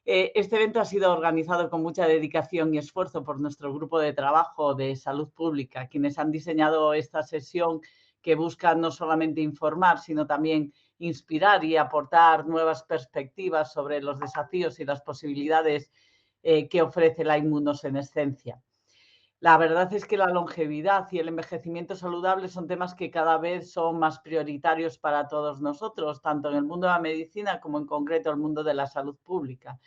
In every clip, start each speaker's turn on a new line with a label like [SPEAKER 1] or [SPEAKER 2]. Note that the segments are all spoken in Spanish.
[SPEAKER 1] Este evento ha sido organizado con mucha dedicación y esfuerzo por nuestro grupo de trabajo de salud pública, quienes han diseñado esta sesión que busca no solamente informar, sino también inspirar y aportar nuevas perspectivas sobre los desafíos y las posibilidades que ofrece la inmunosenescencia. La verdad es que la longevidad y el envejecimiento saludable son temas que cada vez son más prioritarios para todos nosotros, tanto en el mundo de la medicina como en concreto el mundo de la salud pública.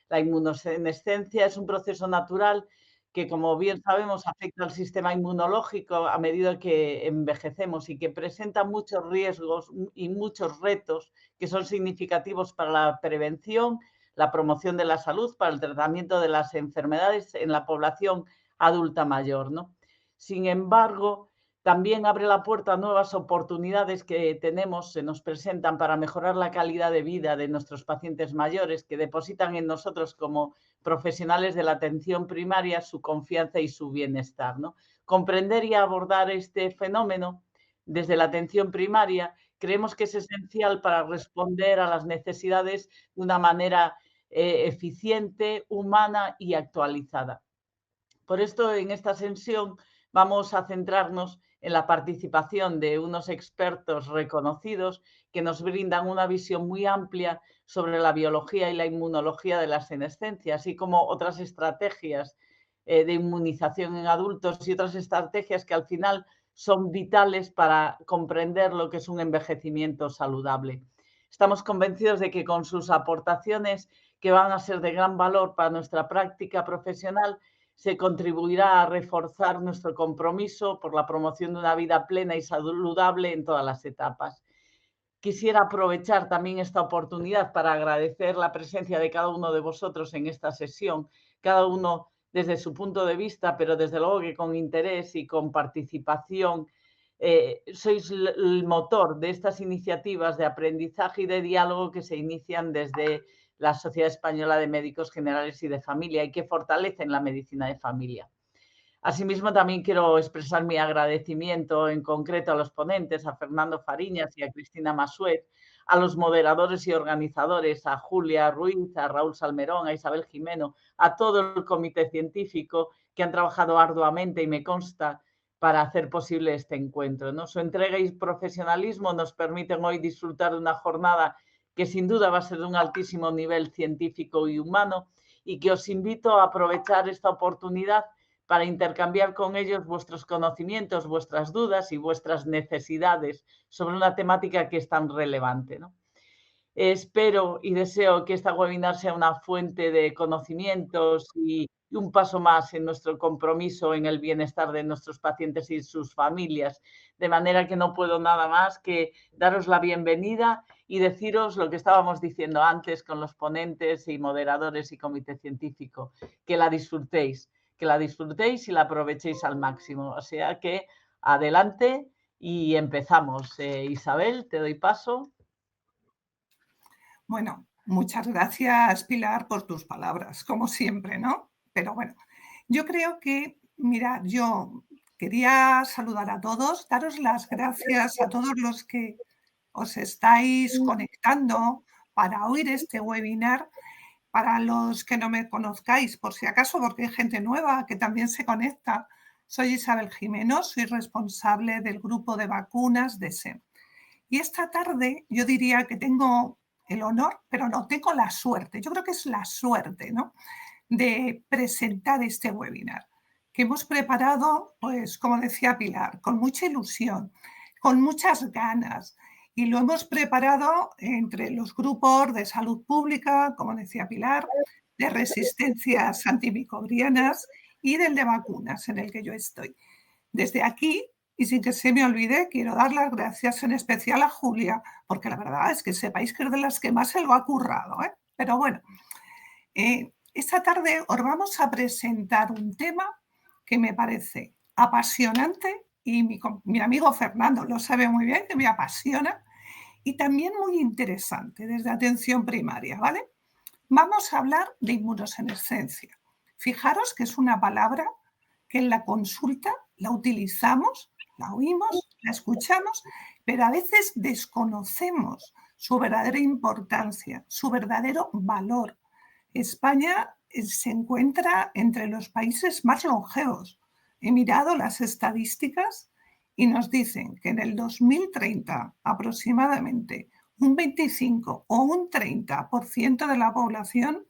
[SPEAKER 1] La inmunosenescencia es un proceso natural que, como bien sabemos, afecta al sistema inmunológico a medida que envejecemos y que presenta muchos riesgos y muchos retos que son significativos para la prevención, la promoción de la salud, para el tratamiento de las enfermedades en la población adulta mayor, ¿no? Sin embargo, también abre la puerta a nuevas oportunidades que tenemos, se nos presentan para mejorar la calidad de vida de nuestros pacientes mayores que depositan en nosotros como profesionales de la atención primaria su confianza y su bienestar, ¿no? Comprender y abordar este fenómeno desde la atención primaria creemos que es esencial para responder a las necesidades de una manera eficiente, humana y actualizada. Por esto, en esta sesión vamos a centrarnos en la participación de unos expertos reconocidos que nos brindan una visión muy amplia sobre la biología y la inmunología de la senescencia, así como otras estrategias de inmunización en adultos y otras estrategias que al final son vitales para comprender lo que es un envejecimiento saludable. Estamos convencidos de que con sus aportaciones, que van a ser de gran valor para nuestra práctica profesional, se contribuirá a reforzar nuestro compromiso por la promoción de una vida plena y saludable en todas las etapas. Quisiera aprovechar también esta oportunidad para agradecer la presencia de cada uno de vosotros en esta sesión, cada uno desde su punto de vista, pero desde luego que con interés y con participación. Sois el motor de estas iniciativas de aprendizaje y de diálogo que se inician desde la Sociedad Española de Médicos Generales y de Familia y que fortalecen la medicina de familia. Asimismo, también quiero expresar mi agradecimiento en concreto a los ponentes, a Fernando Fariñas y a Cristina Masuet, a los moderadores y organizadores, a Julia Ruiz, a Raúl Salmerón, a Isabel Jimeno, a todo el comité científico que han trabajado arduamente y me consta para hacer posible este encuentro, ¿no? Su entrega y profesionalismo nos permiten hoy disfrutar de una jornada que sin duda va a ser de un altísimo nivel científico y humano y que os invito a aprovechar esta oportunidad para intercambiar con ellos vuestros conocimientos, vuestras dudas y vuestras necesidades sobre una temática que es tan relevante, ¿no? Espero y deseo que esta webinar sea una fuente de conocimientos y un paso más en nuestro compromiso en el bienestar de nuestros pacientes y sus familias. De manera que no puedo nada más que daros la bienvenida y deciros lo que estábamos diciendo antes con los ponentes y moderadores y comité científico, que la disfrutéis y la aprovechéis al máximo. O sea que adelante y empezamos. Isabel, te doy paso.
[SPEAKER 2] Bueno, muchas gracias, Pilar, por tus palabras, como siempre, ¿no? Pero bueno, yo creo que, mira, yo quería saludar a todos, daros las gracias a todos los que os estáis conectando para oír este webinar. Para los que no me conozcáis, por si acaso, porque hay gente nueva que también se conecta, soy Isabel Jimeno, soy responsable del grupo de vacunas de SEM. Y esta tarde yo diría que tengo el honor, pero no, tengo la suerte, yo creo que es la suerte, ¿no?, de presentar este webinar que hemos preparado, pues como decía Pilar, con mucha ilusión, con muchas ganas, y lo hemos preparado entre los grupos de salud pública, como decía Pilar, de resistencias antimicrobianas y del de vacunas, en el que yo estoy. Desde aquí, y sin que se me olvide, quiero dar las gracias en especial a Julia, porque la verdad es que sepáis que es de las que más se lo ha currado, ¿eh? Pero bueno, esta tarde os vamos a presentar un tema que me parece apasionante y mi amigo Fernando lo sabe muy bien, que me apasiona, y también muy interesante desde atención primaria, ¿vale? Vamos a hablar de inmunosenescencia. Fijaros que es una palabra que en la consulta la utilizamos, la oímos, la escuchamos, pero a veces desconocemos su verdadera importancia, su verdadero valor. España se encuentra entre los países más longevos. He mirado las estadísticas y nos dicen que en el 2030 aproximadamente un 25 o un 30% de la población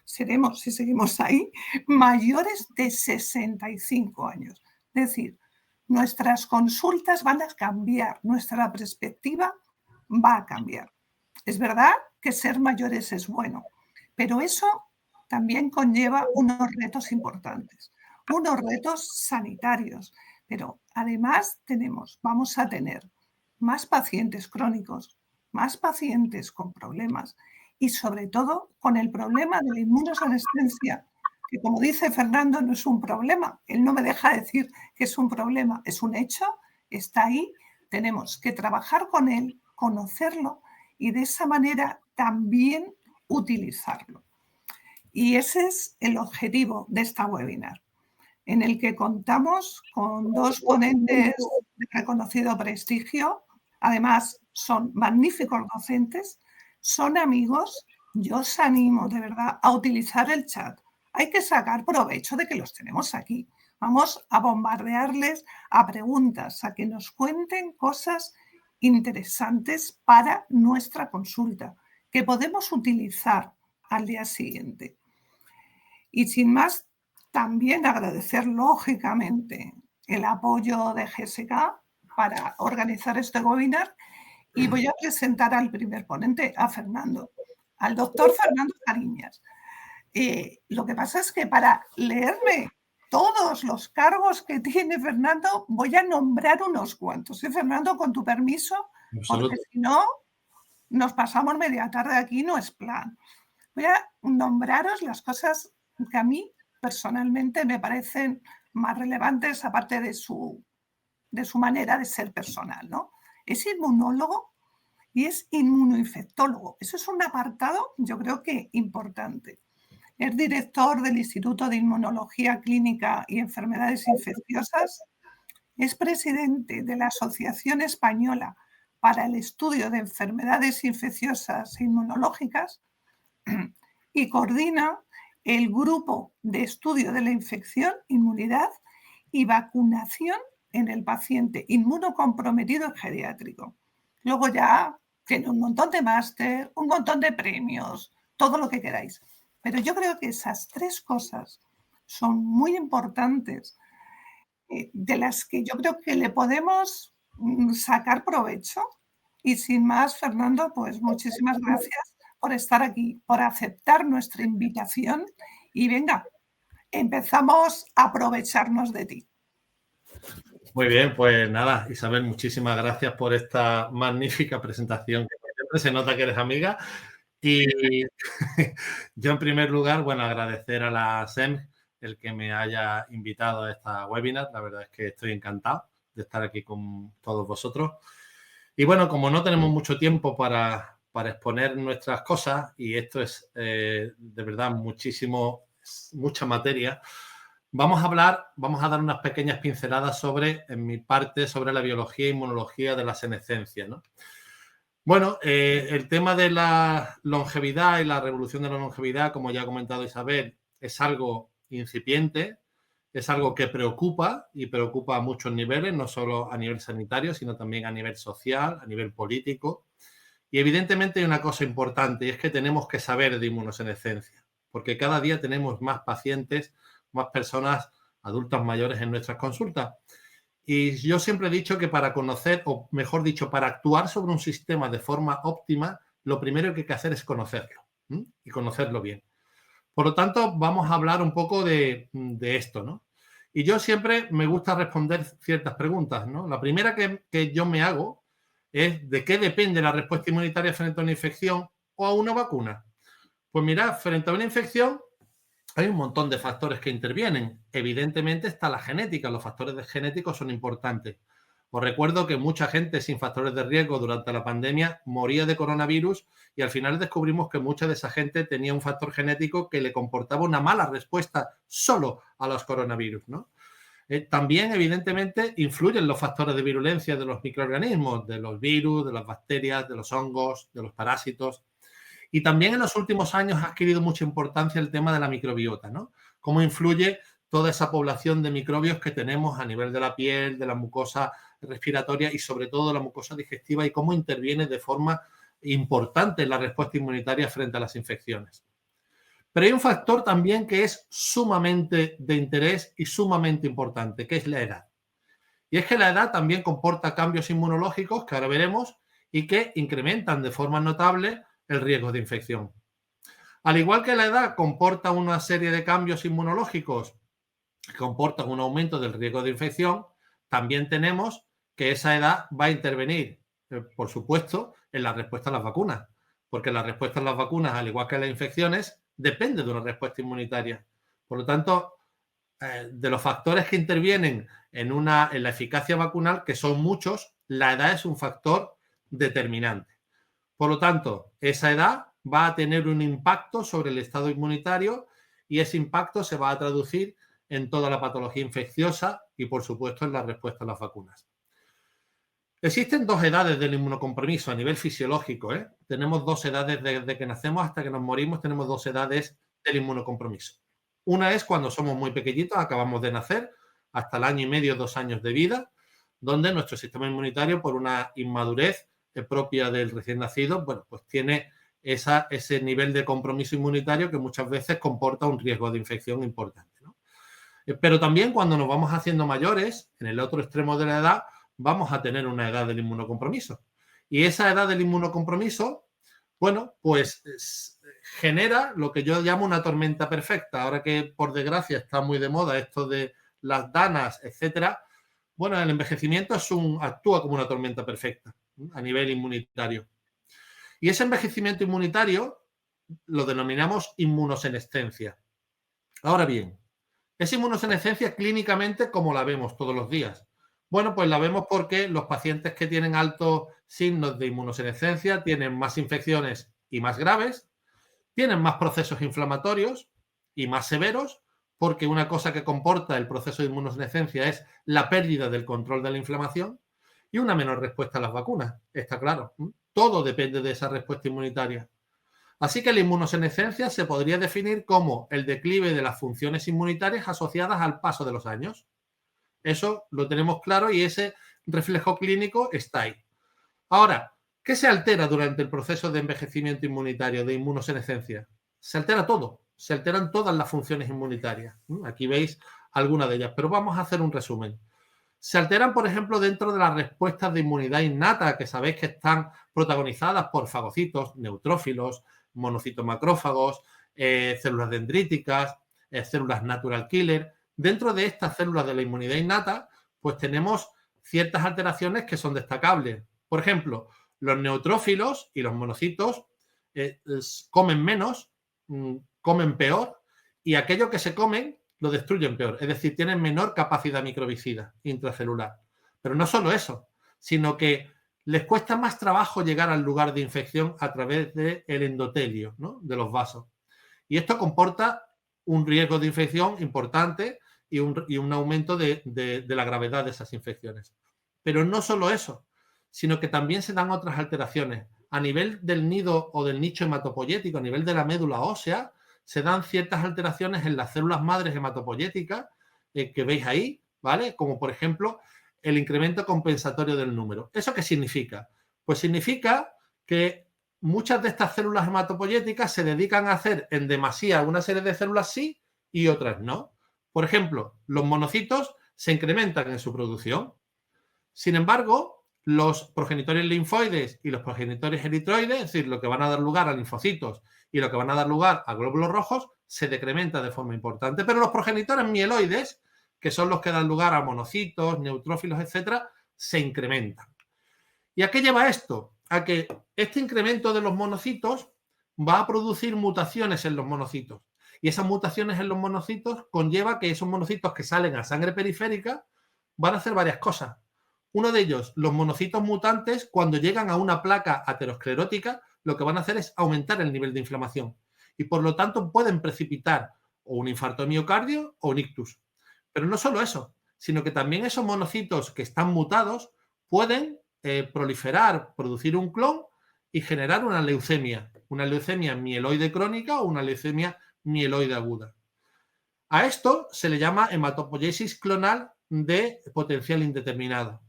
[SPEAKER 2] seremos, si seguimos ahí, mayores de 65 años. Es decir, nuestras consultas van a cambiar, nuestra perspectiva va a cambiar. Es verdad que ser mayores es bueno, pero eso también conlleva unos retos importantes, unos retos sanitarios, pero además vamos a tener más pacientes crónicos, más pacientes con problemas y sobre todo con el problema de la inmunosenescencia, que como dice Fernando no es un problema, él no me deja decir que es un problema, es un hecho, está ahí, tenemos que trabajar con él, conocerlo y de esa manera también utilizarlo. Y ese es el objetivo de esta webinar, en el que contamos con 2 ponentes de reconocido prestigio. Además, son magníficos docentes, son amigos. Yo os animo de verdad a utilizar el chat. Hay que sacar provecho de que los tenemos aquí. Vamos a bombardearles a preguntas, a que nos cuenten cosas interesantes para nuestra consulta, que podemos utilizar al día siguiente. Y sin más, también agradecer lógicamente el apoyo de GSK para organizar este webinar y voy a presentar al primer ponente, a Fernando, al doctor Fernando Cariñas. Lo que pasa es que para leerme todos los cargos que tiene Fernando, voy a nombrar unos cuantos. Fernando, con tu permiso, porque si no, nos pasamos media tarde aquí, no es plan. Voy a nombraros las cosas que a mí personalmente me parecen más relevantes, aparte de su manera de ser personal, ¿no? Es inmunólogo y es inmunoinfectólogo. Eso es un apartado, yo creo que importante. Es director del Instituto de Inmunología Clínica y Enfermedades Infecciosas. Es presidente de la Asociación Española para el Estudio de Enfermedades Infecciosas e Inmunológicas y coordina el Grupo de Estudio de la Infección, Inmunidad y Vacunación en el paciente inmunocomprometido en geriátrico. Luego ya tiene un montón de máster, un montón de premios, todo lo que queráis. Pero yo creo que esas 3 cosas son muy importantes, de las que yo creo que le podemos sacar provecho. Y sin más, Fernando, pues muchísimas gracias por estar aquí, por aceptar nuestra invitación y venga, empezamos a aprovecharnos de ti.
[SPEAKER 3] Muy bien, pues nada, Isabel, muchísimas gracias por esta magnífica presentación. Siempre se nota que eres amiga. Y yo, en primer lugar, bueno, agradecer a la SEM el que me haya invitado a esta webinar. La verdad es que estoy encantado de estar aquí con todos vosotros. Y bueno, como no tenemos mucho tiempo para exponer nuestras cosas, y esto es de verdad mucha materia, vamos a dar unas pequeñas pinceladas en mi parte, sobre la biología e inmunología de la senescencia, ¿no? Bueno, el tema de la longevidad y la revolución de la longevidad, como ya ha comentado Isabel, es algo incipiente, es algo que preocupa y preocupa a muchos niveles, no solo a nivel sanitario, sino también a nivel social, a nivel político. Y evidentemente hay una cosa importante, y es que tenemos que saber de inmunosenescencia, porque cada día tenemos más pacientes, más personas adultas mayores en nuestras consultas. Y yo siempre he dicho que para conocer, o mejor dicho, para actuar sobre un sistema de forma óptima, lo primero que hay que hacer es conocerlo, y conocerlo bien. Por lo tanto, vamos a hablar un poco de esto, ¿no? Y yo siempre me gusta responder ciertas preguntas, ¿no? La primera que yo me hago es: ¿de qué depende la respuesta inmunitaria frente a una infección o a una vacuna? Pues mirad, frente a una infección hay un montón de factores que intervienen. Evidentemente está la genética, los factores genéticos son importantes. Os recuerdo que mucha gente sin factores de riesgo durante la pandemia moría de coronavirus, y al final descubrimos que mucha de esa gente tenía un factor genético que le comportaba una mala respuesta solo a los coronavirus, ¿no? También, evidentemente, influyen los factores de virulencia de los microorganismos, de los virus, de las bacterias, de los hongos, de los parásitos. Y también en los últimos años ha adquirido mucha importancia el tema de la microbiota, ¿no? Cómo influye toda esa población de microbios que tenemos a nivel de la piel, de la mucosa respiratoria y sobre todo la mucosa digestiva y cómo interviene de forma importante en la respuesta inmunitaria frente a las infecciones. Pero hay un factor también que es sumamente de interés y sumamente importante, que es la edad. Y es que la edad también comporta cambios inmunológicos, que ahora veremos, y que incrementan de forma notable el riesgo de infección. Al igual que la edad comporta una serie de cambios inmunológicos que comportan un aumento del riesgo de infección, también tenemos que esa edad va a intervenir, por supuesto, en la respuesta a las vacunas, porque la respuesta a las vacunas, al igual que a las infecciones, depende de una respuesta inmunitaria. Por lo tanto, de los factores que intervienen en la eficacia vacunal, que son muchos, la edad es un factor determinante. Por lo tanto, esa edad va a tener un impacto sobre el estado inmunitario y ese impacto se va a traducir en toda la patología infecciosa y, por supuesto, en la respuesta a las vacunas. Existen dos edades del inmunocompromiso a nivel fisiológico, ¿eh? Tenemos dos edades desde que nacemos hasta que nos morimos, tenemos dos edades del inmunocompromiso. Una es cuando somos muy pequeñitos, acabamos de nacer, hasta el año y medio, 2 años de vida, donde nuestro sistema inmunitario, por una inmadurez propia del recién nacido, bueno, pues tiene ese nivel de compromiso inmunitario que muchas veces comporta un riesgo de infección importante, ¿no? Pero también cuando nos vamos haciendo mayores, en el otro extremo de la edad, vamos a tener una edad del inmunocompromiso. Y esa edad del inmunocompromiso, bueno, pues genera lo que yo llamo una tormenta perfecta. Ahora que, por desgracia, está muy de moda esto de las danas, etcétera, bueno, el envejecimiento actúa como una tormenta perfecta a nivel inmunitario. Y ese envejecimiento inmunitario lo denominamos inmunosenescencia. Ahora bien, esa inmunosenescencia clínicamente, ¿cómo la vemos todos los días? Bueno, pues la vemos porque los pacientes que tienen altos signos de inmunosenescencia tienen más infecciones y más graves, tienen más procesos inflamatorios y más severos, porque una cosa que comporta el proceso de inmunosenescencia es la pérdida del control de la inflamación y una menor respuesta a las vacunas, está claro. Todo depende de esa respuesta inmunitaria. Así que la inmunosenescencia se podría definir como el declive de las funciones inmunitarias asociadas al paso de los años. Eso lo tenemos claro y ese reflejo clínico está ahí. Ahora, ¿qué se altera durante el proceso de envejecimiento inmunitario, de inmunosenescencia? Se altera todo, se alteran todas las funciones inmunitarias. Aquí veis algunas de ellas, pero vamos a hacer un resumen. Se alteran, por ejemplo, dentro de las respuestas de inmunidad innata, que sabéis que están protagonizadas por fagocitos, neutrófilos, monocitos macrófagos, células dendríticas, células natural killer. Dentro de estas células de la inmunidad innata, pues tenemos ciertas alteraciones que son destacables. Por ejemplo, los neutrófilos y los monocitos comen menos, comen peor, y aquello que se comen lo destruyen peor. Es decir, tienen menor capacidad microbicida intracelular. Pero no solo eso, sino que les cuesta más trabajo llegar al lugar de infección a través del endotelio, ¿no?, de los vasos. Y esto comporta un riesgo de infección importante y un aumento de la gravedad de esas infecciones. Pero no solo eso, sino que también se dan otras alteraciones. A nivel del nido o del nicho hematopoyético, a nivel de la médula ósea, se dan ciertas alteraciones en las células madres hematopoyéticas que veis ahí, ¿vale? Como por ejemplo el incremento compensatorio del número. ¿Eso qué significa? Pues significa que muchas de estas células hematopoyéticas se dedican a hacer en demasía una serie de células sí y otras no. Por ejemplo, los monocitos se incrementan en su producción. Sin embargo, los progenitores linfoides y los progenitores eritroides, es decir, lo que van a dar lugar a linfocitos y lo que van a dar lugar a glóbulos rojos, se decrementa de forma importante. Pero los progenitores mieloides, que son los que dan lugar a monocitos, neutrófilos, etcétera, se incrementan. ¿Y a qué lleva esto? A que este incremento de los monocitos va a producir mutaciones en los monocitos. Y esas mutaciones en los monocitos conlleva que esos monocitos que salen a sangre periférica van a hacer varias cosas. Uno de ellos, los monocitos mutantes, cuando llegan a una placa aterosclerótica, lo que van a hacer es aumentar el nivel de inflamación. Y por lo tanto pueden precipitar o un infarto de miocardio o un ictus. Pero no solo eso, sino que también esos monocitos que están mutados pueden proliferar, producir un clon y generar una leucemia mieloide crónica o una leucemia mieloide aguda. A esto se le llama hematopoiesis clonal de potencial indeterminado.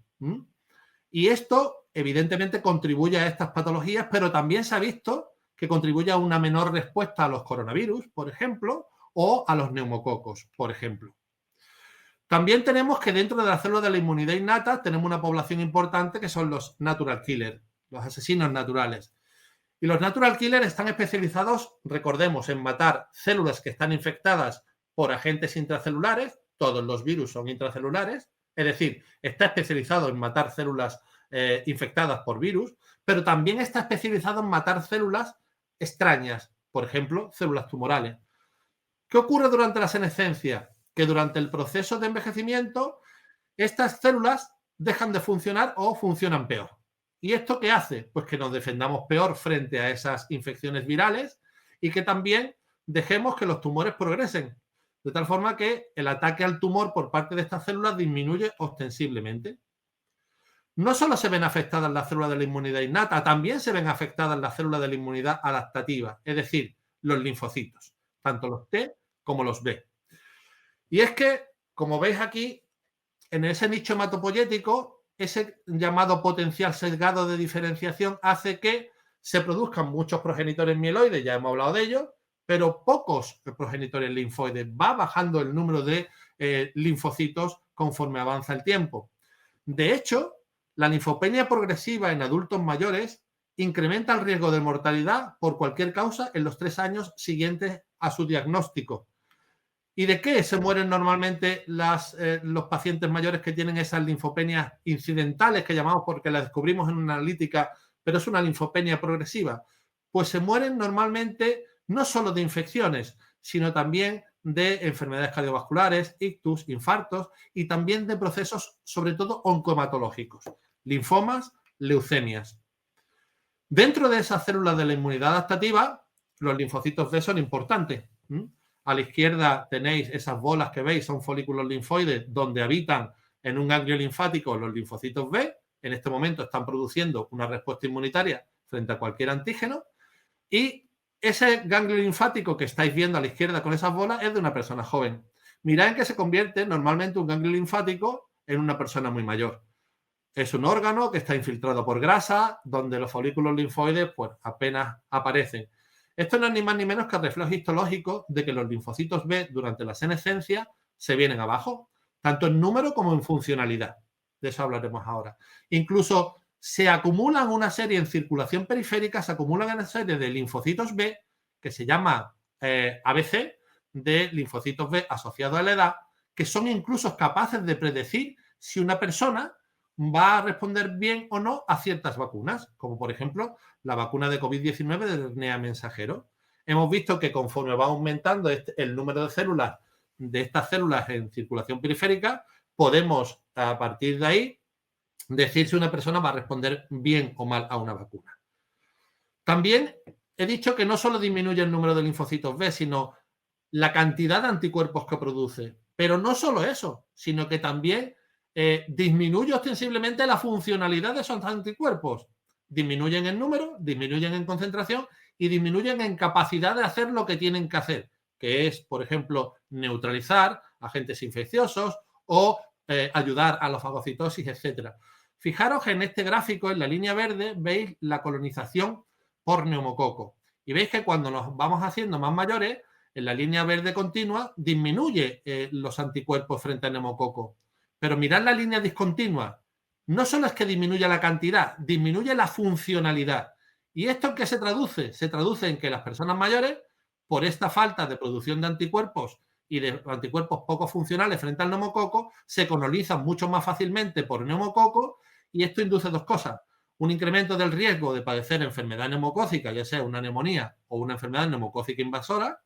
[SPEAKER 3] Y esto, evidentemente, contribuye a estas patologías, pero también se ha visto que contribuye a una menor respuesta a los coronavirus, por ejemplo, o a los neumococos, por ejemplo. También tenemos que dentro de las células de la inmunidad innata tenemos una población importante que son los natural killers, los asesinos naturales. Y los natural killers están especializados, recordemos, en matar células que están infectadas por agentes intracelulares. Todos los virus son intracelulares, es decir, está especializado en matar células infectadas por virus, pero también está especializado en matar células extrañas, por ejemplo, células tumorales. ¿Qué ocurre durante la senescencia? Que durante el proceso de envejecimiento estas células dejan de funcionar o funcionan peor. ¿Y esto qué hace? Pues que nos defendamos peor frente a esas infecciones virales y que también dejemos que los tumores progresen, de tal forma que el ataque al tumor por parte de estas células disminuye ostensiblemente. No solo se ven afectadas las células de la inmunidad innata, también se ven afectadas las células de la inmunidad adaptativa, es decir, los linfocitos, tanto los T como los B. Y es que, como veis aquí, en ese nicho hematopoyético, ese llamado potencial sesgado de diferenciación hace que se produzcan muchos progenitores mieloides, ya hemos hablado de ello, pero pocos progenitores linfoides. Va bajando el número de linfocitos conforme avanza el tiempo. De hecho, la linfopenia progresiva en adultos mayores incrementa el riesgo de mortalidad por cualquier causa en los 3 años siguientes a su diagnóstico. ¿Y de qué se mueren normalmente los pacientes mayores que tienen esas linfopenias incidentales que llamamos porque las descubrimos en una analítica, pero es una linfopenia progresiva? Pues se mueren normalmente no solo de infecciones, sino también de enfermedades cardiovasculares, ictus, infartos y también de procesos, sobre todo, oncohematológicos, linfomas, leucemias. Dentro de esas células de la inmunidad adaptativa, los linfocitos B son importantes. A la izquierda tenéis esas bolas que veis, son folículos linfoides donde habitan en un ganglio linfático los linfocitos B. En este momento están produciendo una respuesta inmunitaria frente a cualquier antígeno. Y ese ganglio linfático que estáis viendo a la izquierda con esas bolas es de una persona joven. Mirad en qué se convierte normalmente un ganglio linfático en una persona muy mayor. Es un órgano que está infiltrado por grasa, donde los folículos linfoides pues, apenas aparecen. Esto no es ni más ni menos que el reflejo histológico de que los linfocitos B durante la senescencia se vienen abajo, tanto en número como en funcionalidad. De eso hablaremos ahora. Incluso se acumulan una serie en circulación periférica, se acumulan una serie de linfocitos B que se llama ABC, de linfocitos B asociados a la edad, que son incluso capaces de predecir si una persona va a responder bien o no a ciertas vacunas, como por ejemplo la vacuna de COVID-19 del RNA mensajero. Hemos visto que conforme va aumentando el número de células de estas células en circulación periférica, podemos a partir de ahí decir si una persona va a responder bien o mal a una vacuna. También he dicho que no solo disminuye el número de linfocitos B, sino la cantidad de anticuerpos que produce. Pero no solo eso, sino que también disminuye ostensiblemente la funcionalidad de esos anticuerpos. Disminuyen en número, disminuyen en concentración y disminuyen en capacidad de hacer lo que tienen que hacer, que es, por ejemplo, neutralizar agentes infecciosos o ayudar a la fagocitosis, etc. Fijaros en este gráfico, en la línea verde, veis la colonización por neumococo. Y veis que cuando nos vamos haciendo más mayores, en la línea verde continua disminuye los anticuerpos frente al neumococo. Pero mirad la línea discontinua. No solo es que disminuye la cantidad, disminuye la funcionalidad. ¿Y esto en qué se traduce? Se traduce en que las personas mayores, por esta falta de producción de anticuerpos y de anticuerpos poco funcionales frente al neumococo, se colonizan mucho más fácilmente por neumococo y esto induce dos cosas. Un incremento del riesgo de padecer enfermedad neumocócica, ya sea una neumonía o una enfermedad neumocócica invasora,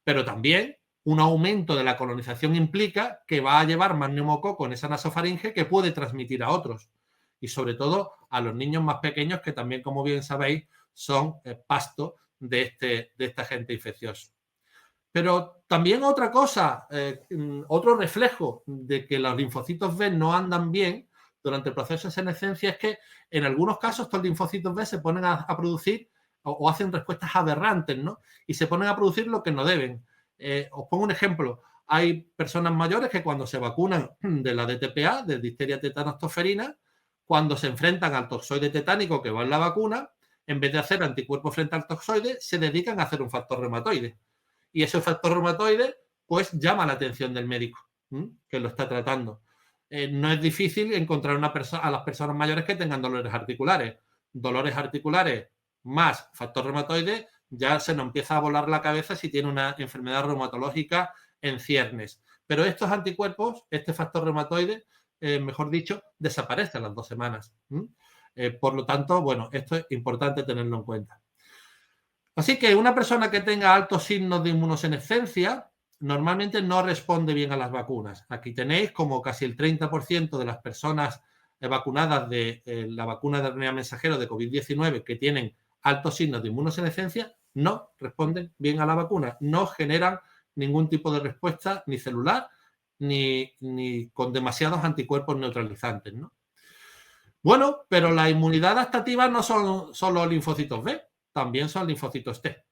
[SPEAKER 3] pero también un aumento de la colonización implica que va a llevar más neumococo en esa nasofaringe que puede transmitir a otros. Y sobre todo a los niños más pequeños que también, como bien sabéis, son pasto de este agente infeccioso. Pero también otra cosa, otro reflejo de que los linfocitos B no andan bien, durante el proceso de senescencia es que en algunos casos estos linfocitos B se ponen a producir o hacen respuestas aberrantes, ¿no? Y se ponen a producir lo que no deben. Os pongo un ejemplo. Hay personas mayores que cuando se vacunan de la DTPA, de difteria tetanostoferina, cuando se enfrentan al toxoide tetánico que va en la vacuna, en vez de hacer anticuerpos frente al toxoide, se dedican a hacer un factor reumatoide. Y ese factor reumatoide, pues, llama la atención del médico que lo está tratando. No es difícil encontrar a las personas mayores que tengan dolores articulares. Dolores articulares más factor reumatoide, ya se nos empieza a volar la cabeza si tiene una enfermedad reumatológica en ciernes. Pero estos anticuerpos, este factor reumatoide, mejor dicho, desaparece a las 2 semanas. Por lo tanto, bueno, esto es importante tenerlo en cuenta. Así que una persona que tenga altos signos de inmunosenescencia normalmente no responde bien a las vacunas. Aquí tenéis como casi el 30% de las personas vacunadas de la vacuna de RNA mensajero de COVID-19 que tienen altos signos de inmunosenescencia no responden bien a la vacuna, no generan ningún tipo de respuesta ni celular ni con demasiados anticuerpos neutralizantes, ¿no? Bueno, pero la inmunidad adaptativa no son solo linfocitos B, también son linfocitos T.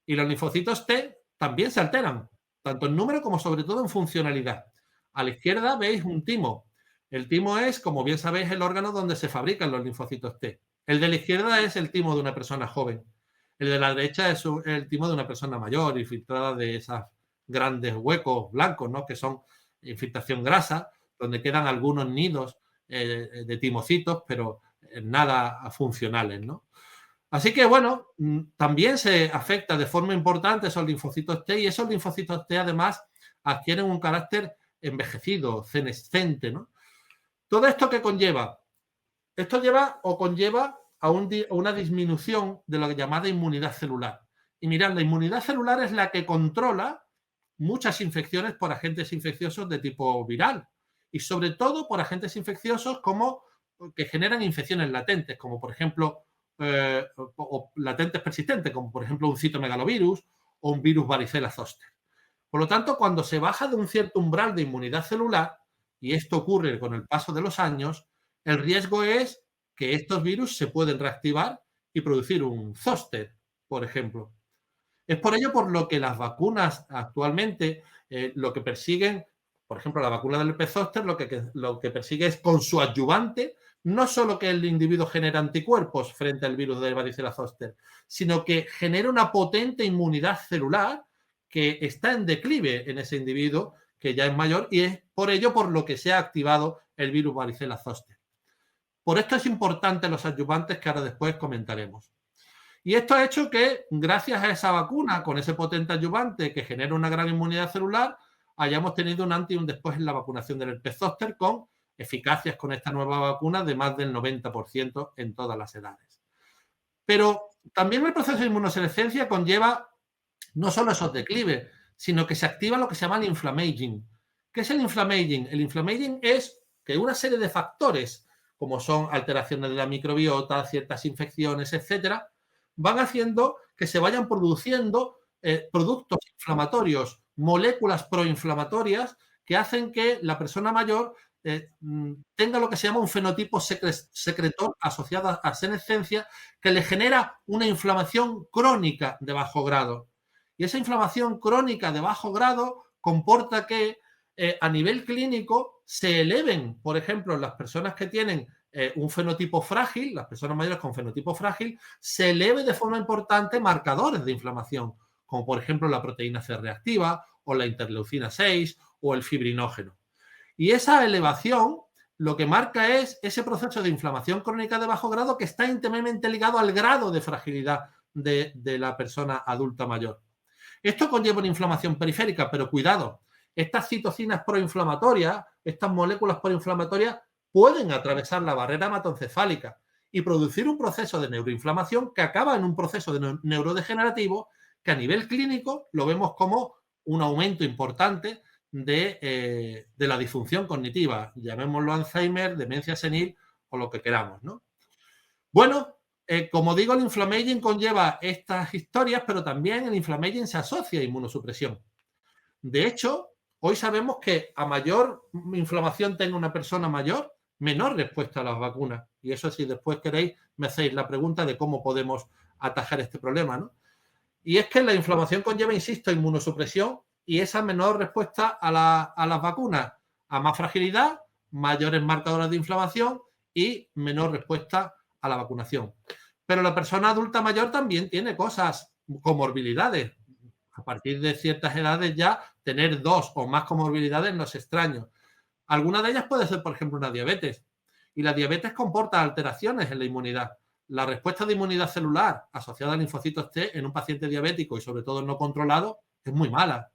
[SPEAKER 3] Y los linfocitos T también se alteran, tanto en número como sobre todo en funcionalidad. A la izquierda veis un timo. El timo es, como bien sabéis, el órgano donde se fabrican los linfocitos T. El de la izquierda es el timo de una persona joven. El de la derecha es el timo de una persona mayor, infiltrada de esos grandes huecos blancos, ¿no? Que son infiltración grasa, donde quedan algunos nidos de timocitos, pero nada funcionales, ¿no? Así que, bueno, también se afecta de forma importante esos linfocitos T y esos linfocitos T, además, adquieren un carácter envejecido, senescente, ¿no? ¿Todo esto qué conlleva? Esto conlleva a una disminución de la llamada inmunidad celular. Y mirad, la inmunidad celular es la que controla muchas infecciones por agentes infecciosos de tipo viral y sobre todo por agentes infecciosos que generan infecciones latentes, como por ejemplo o latentes persistentes, como por ejemplo un citomegalovirus o un virus varicela zoster. Por lo tanto, cuando se baja de un cierto umbral de inmunidad celular, y esto ocurre con el paso de los años, el riesgo es que estos virus se pueden reactivar y producir un zóster, por ejemplo. Es por ello por lo que las vacunas actualmente lo que persiguen, por ejemplo, la vacuna del herpes zóster, lo que persigue es con su adyuvante, no solo que el individuo genere anticuerpos frente al virus de varicela zoster, sino que genere una potente inmunidad celular que está en declive en ese individuo que ya es mayor y es por ello por lo que se ha activado el virus varicela zoster. Por esto es importante los adyuvantes que ahora después comentaremos. Y esto ha hecho que, gracias a esa vacuna, con ese potente adyuvante que genera una gran inmunidad celular, hayamos tenido un antes y un después en la vacunación del herpes zóster con eficacias con esta nueva vacuna de más del 90% en todas las edades. Pero también el proceso de inmunosenescencia conlleva no solo esos declives, sino que se activa lo que se llama el inflammaging. ¿Qué es el inflammaging? El inflammaging es que una serie de factores, como son alteraciones de la microbiota, ciertas infecciones, etcétera, van haciendo que se vayan produciendo productos inflamatorios, moléculas proinflamatorias que hacen que la persona mayor tenga lo que se llama un fenotipo secretor asociado a senescencia que le genera una inflamación crónica de bajo grado. Y esa inflamación crónica de bajo grado comporta que a nivel clínico se eleven, por ejemplo, las personas que tienen un fenotipo frágil, las personas mayores con fenotipo frágil, se eleve de forma importante marcadores de inflamación, como por ejemplo la proteína C reactiva o la interleucina 6 o el fibrinógeno. Y esa elevación lo que marca es ese proceso de inflamación crónica de bajo grado que está íntimamente ligado al grado de fragilidad de la persona adulta mayor. Esto conlleva una inflamación periférica, pero cuidado, estas citocinas proinflamatorias, estas moléculas proinflamatorias pueden atravesar la barrera hematoencefálica y producir un proceso de neuroinflamación que acaba en un proceso de neurodegenerativo que a nivel clínico lo vemos como un aumento importante de la disfunción cognitiva, llamémoslo Alzheimer, demencia senil o lo que queramos, ¿no? Bueno, como digo, el inflammaging conlleva estas historias, pero también el inflammaging se asocia a inmunosupresión. De hecho, hoy sabemos que a mayor inflamación tenga una persona mayor, menor respuesta a las vacunas. Y eso, si después queréis, me hacéis la pregunta de cómo podemos atajar este problema, ¿no? Y es que la inflamación conlleva, insisto, inmunosupresión y esa menor respuesta a las vacunas, a más fragilidad, mayores marcadores de inflamación y menor respuesta a la vacunación. Pero la persona adulta mayor también tiene cosas, comorbilidades. A partir de ciertas edades ya tener 2 o más comorbilidades no es extraño. Alguna de ellas puede ser, por ejemplo, una diabetes. Y la diabetes comporta alteraciones en la inmunidad. La respuesta de inmunidad celular asociada a linfocitos T en un paciente diabético y sobre todo no controlado es muy mala.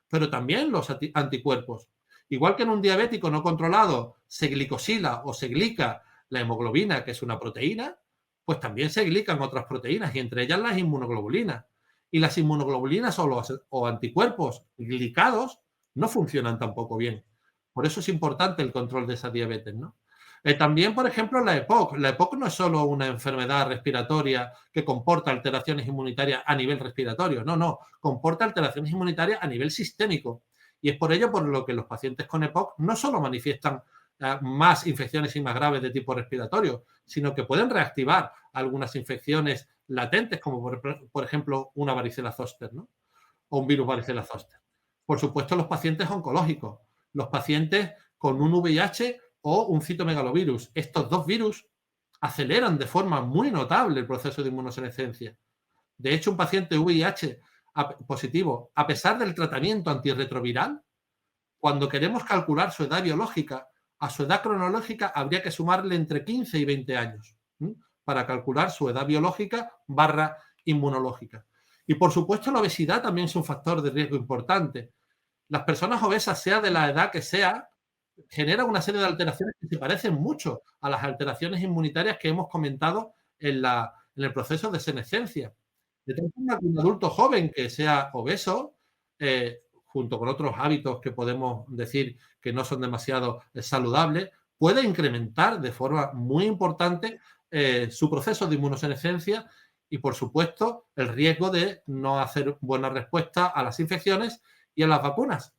[SPEAKER 3] Pero también los anticuerpos. Igual que en un diabético no controlado se glicosila o se glica la hemoglobina, que es una proteína, pues también se glican otras proteínas y entre ellas las inmunoglobulinas. Y las inmunoglobulinas o anticuerpos glicados no funcionan tampoco bien. Por eso es importante el control de esa diabetes, ¿no? También, por ejemplo, la EPOC. La EPOC no es solo una enfermedad respiratoria que comporta alteraciones inmunitarias a nivel respiratorio. No. Comporta alteraciones inmunitarias a nivel sistémico. Y es por ello por lo que los pacientes con EPOC no solo manifiestan más infecciones y más graves de tipo respiratorio, sino que pueden reactivar algunas infecciones latentes, como por ejemplo una varicela zoster, ¿no? O un virus varicela zoster. Por supuesto, los pacientes oncológicos, los pacientes con un VIH o un citomegalovirus. Estos dos virus aceleran de forma muy notable el proceso de inmunosenescencia. De hecho, un paciente VIH positivo, a pesar del tratamiento antirretroviral, cuando queremos calcular su edad biológica, a su edad cronológica habría que sumarle entre 15 y 20 años para calcular su edad biológica / inmunológica. Y, por supuesto, la obesidad también es un factor de riesgo importante. Las personas obesas, sea de la edad que sea, generan una serie de alteraciones que se parecen mucho a las alteraciones inmunitarias que hemos comentado en el proceso de senescencia. De tal forma que un adulto joven que sea obeso, junto con otros hábitos que podemos decir que no son demasiado saludables, puede incrementar de forma muy importante su proceso de inmunosenescencia y, por supuesto, el riesgo de no hacer buena respuesta a las infecciones y a las vacunas.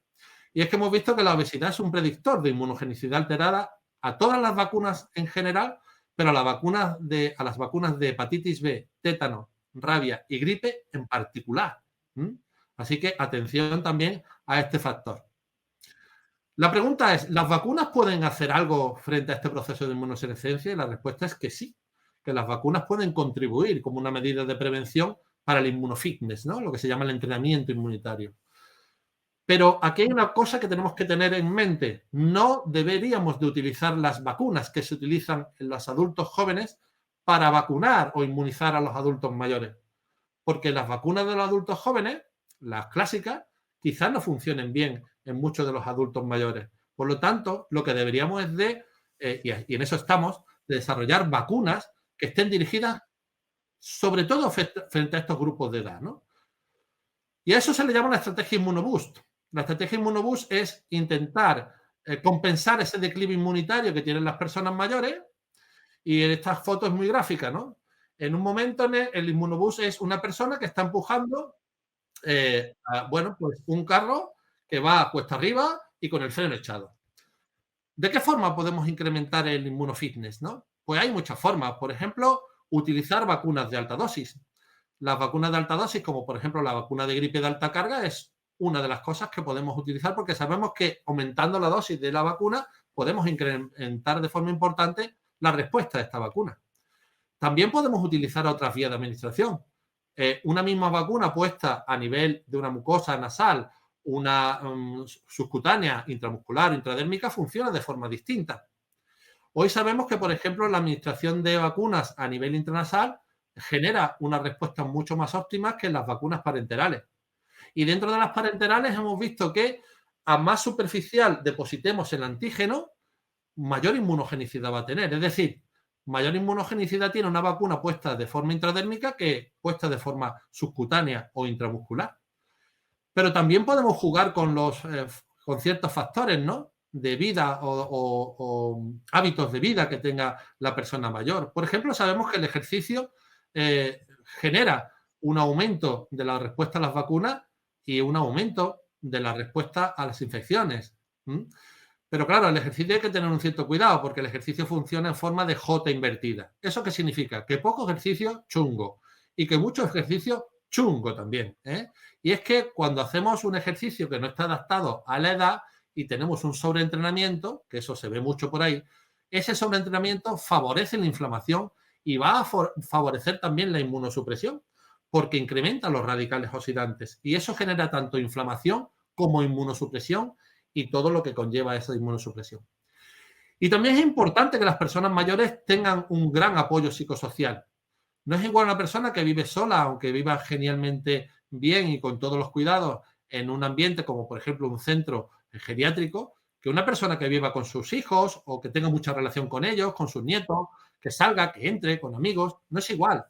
[SPEAKER 3] Y es que hemos visto que la obesidad es un predictor de inmunogenicidad alterada a todas las vacunas en general, pero a las vacunas de hepatitis B, tétano, rabia y gripe en particular. Así que atención también a este factor. La pregunta es, ¿las vacunas pueden hacer algo frente a este proceso de inmunosenescencia? Y la respuesta es que sí, que las vacunas pueden contribuir como una medida de prevención para el inmunofitness, ¿no? Lo que se llama el entrenamiento inmunitario. Pero aquí hay una cosa que tenemos que tener en mente. No deberíamos de utilizar las vacunas que se utilizan en los adultos jóvenes para vacunar o inmunizar a los adultos mayores. Porque las vacunas de los adultos jóvenes, las clásicas, quizás no funcionen bien en muchos de los adultos mayores. Por lo tanto, lo que deberíamos es y en eso estamos, de desarrollar vacunas que estén dirigidas sobre todo frente a estos grupos de edad, ¿no? Y a eso se le llama la estrategia Inmunoboost. La estrategia Inmunoboost es intentar compensar ese declive inmunitario que tienen las personas mayores, y en estas fotos es muy gráfica, ¿no? En un momento el Inmunoboost es una persona que está empujando pues un carro que va cuesta arriba y con el freno echado. ¿De qué forma podemos incrementar el inmunofitness, no? Pues hay muchas formas. Por ejemplo, utilizar vacunas de alta dosis. Las vacunas de alta dosis, como por ejemplo la vacuna de gripe de alta carga, es una de las cosas que podemos utilizar porque sabemos que aumentando la dosis de la vacuna podemos incrementar de forma importante la respuesta de esta vacuna. También podemos utilizar otras vías de administración. Una misma vacuna puesta a nivel de una mucosa nasal, una subcutánea, intramuscular, intradérmica, funciona de forma distinta. Hoy sabemos que, por ejemplo, la administración de vacunas a nivel intranasal genera una respuesta mucho más óptima que las vacunas parenterales. Y dentro de las parenterales hemos visto que a más superficial depositemos el antígeno, mayor inmunogenicidad va a tener. Es decir, mayor inmunogenicidad tiene una vacuna puesta de forma intradérmica que puesta de forma subcutánea o intramuscular. Pero también podemos jugar con ciertos factores, ¿no?, de vida o hábitos de vida que tenga la persona mayor. Por ejemplo, sabemos que el ejercicio genera un aumento de la respuesta a las vacunas y un aumento de la respuesta a las infecciones. Pero claro, el ejercicio hay que tener un cierto cuidado porque el ejercicio funciona en forma de J invertida. ¿Eso qué significa? Que poco ejercicio, chungo. Y que mucho ejercicio, chungo también. Y es que cuando hacemos un ejercicio que no está adaptado a la edad y tenemos un sobreentrenamiento, que eso se ve mucho por ahí, ese sobreentrenamiento favorece la inflamación y va a favorecer también la inmunosupresión porque incrementa los radicales oxidantes. Y eso genera tanto inflamación como inmunosupresión y todo lo que conlleva esa inmunosupresión. Y también es importante que las personas mayores tengan un gran apoyo psicosocial. No es igual a una persona que vive sola, aunque viva genialmente bien y con todos los cuidados en un ambiente como, por ejemplo, un centro geriátrico, que una persona que viva con sus hijos o que tenga mucha relación con ellos, con sus nietos, que salga, que entre con amigos. No es igual.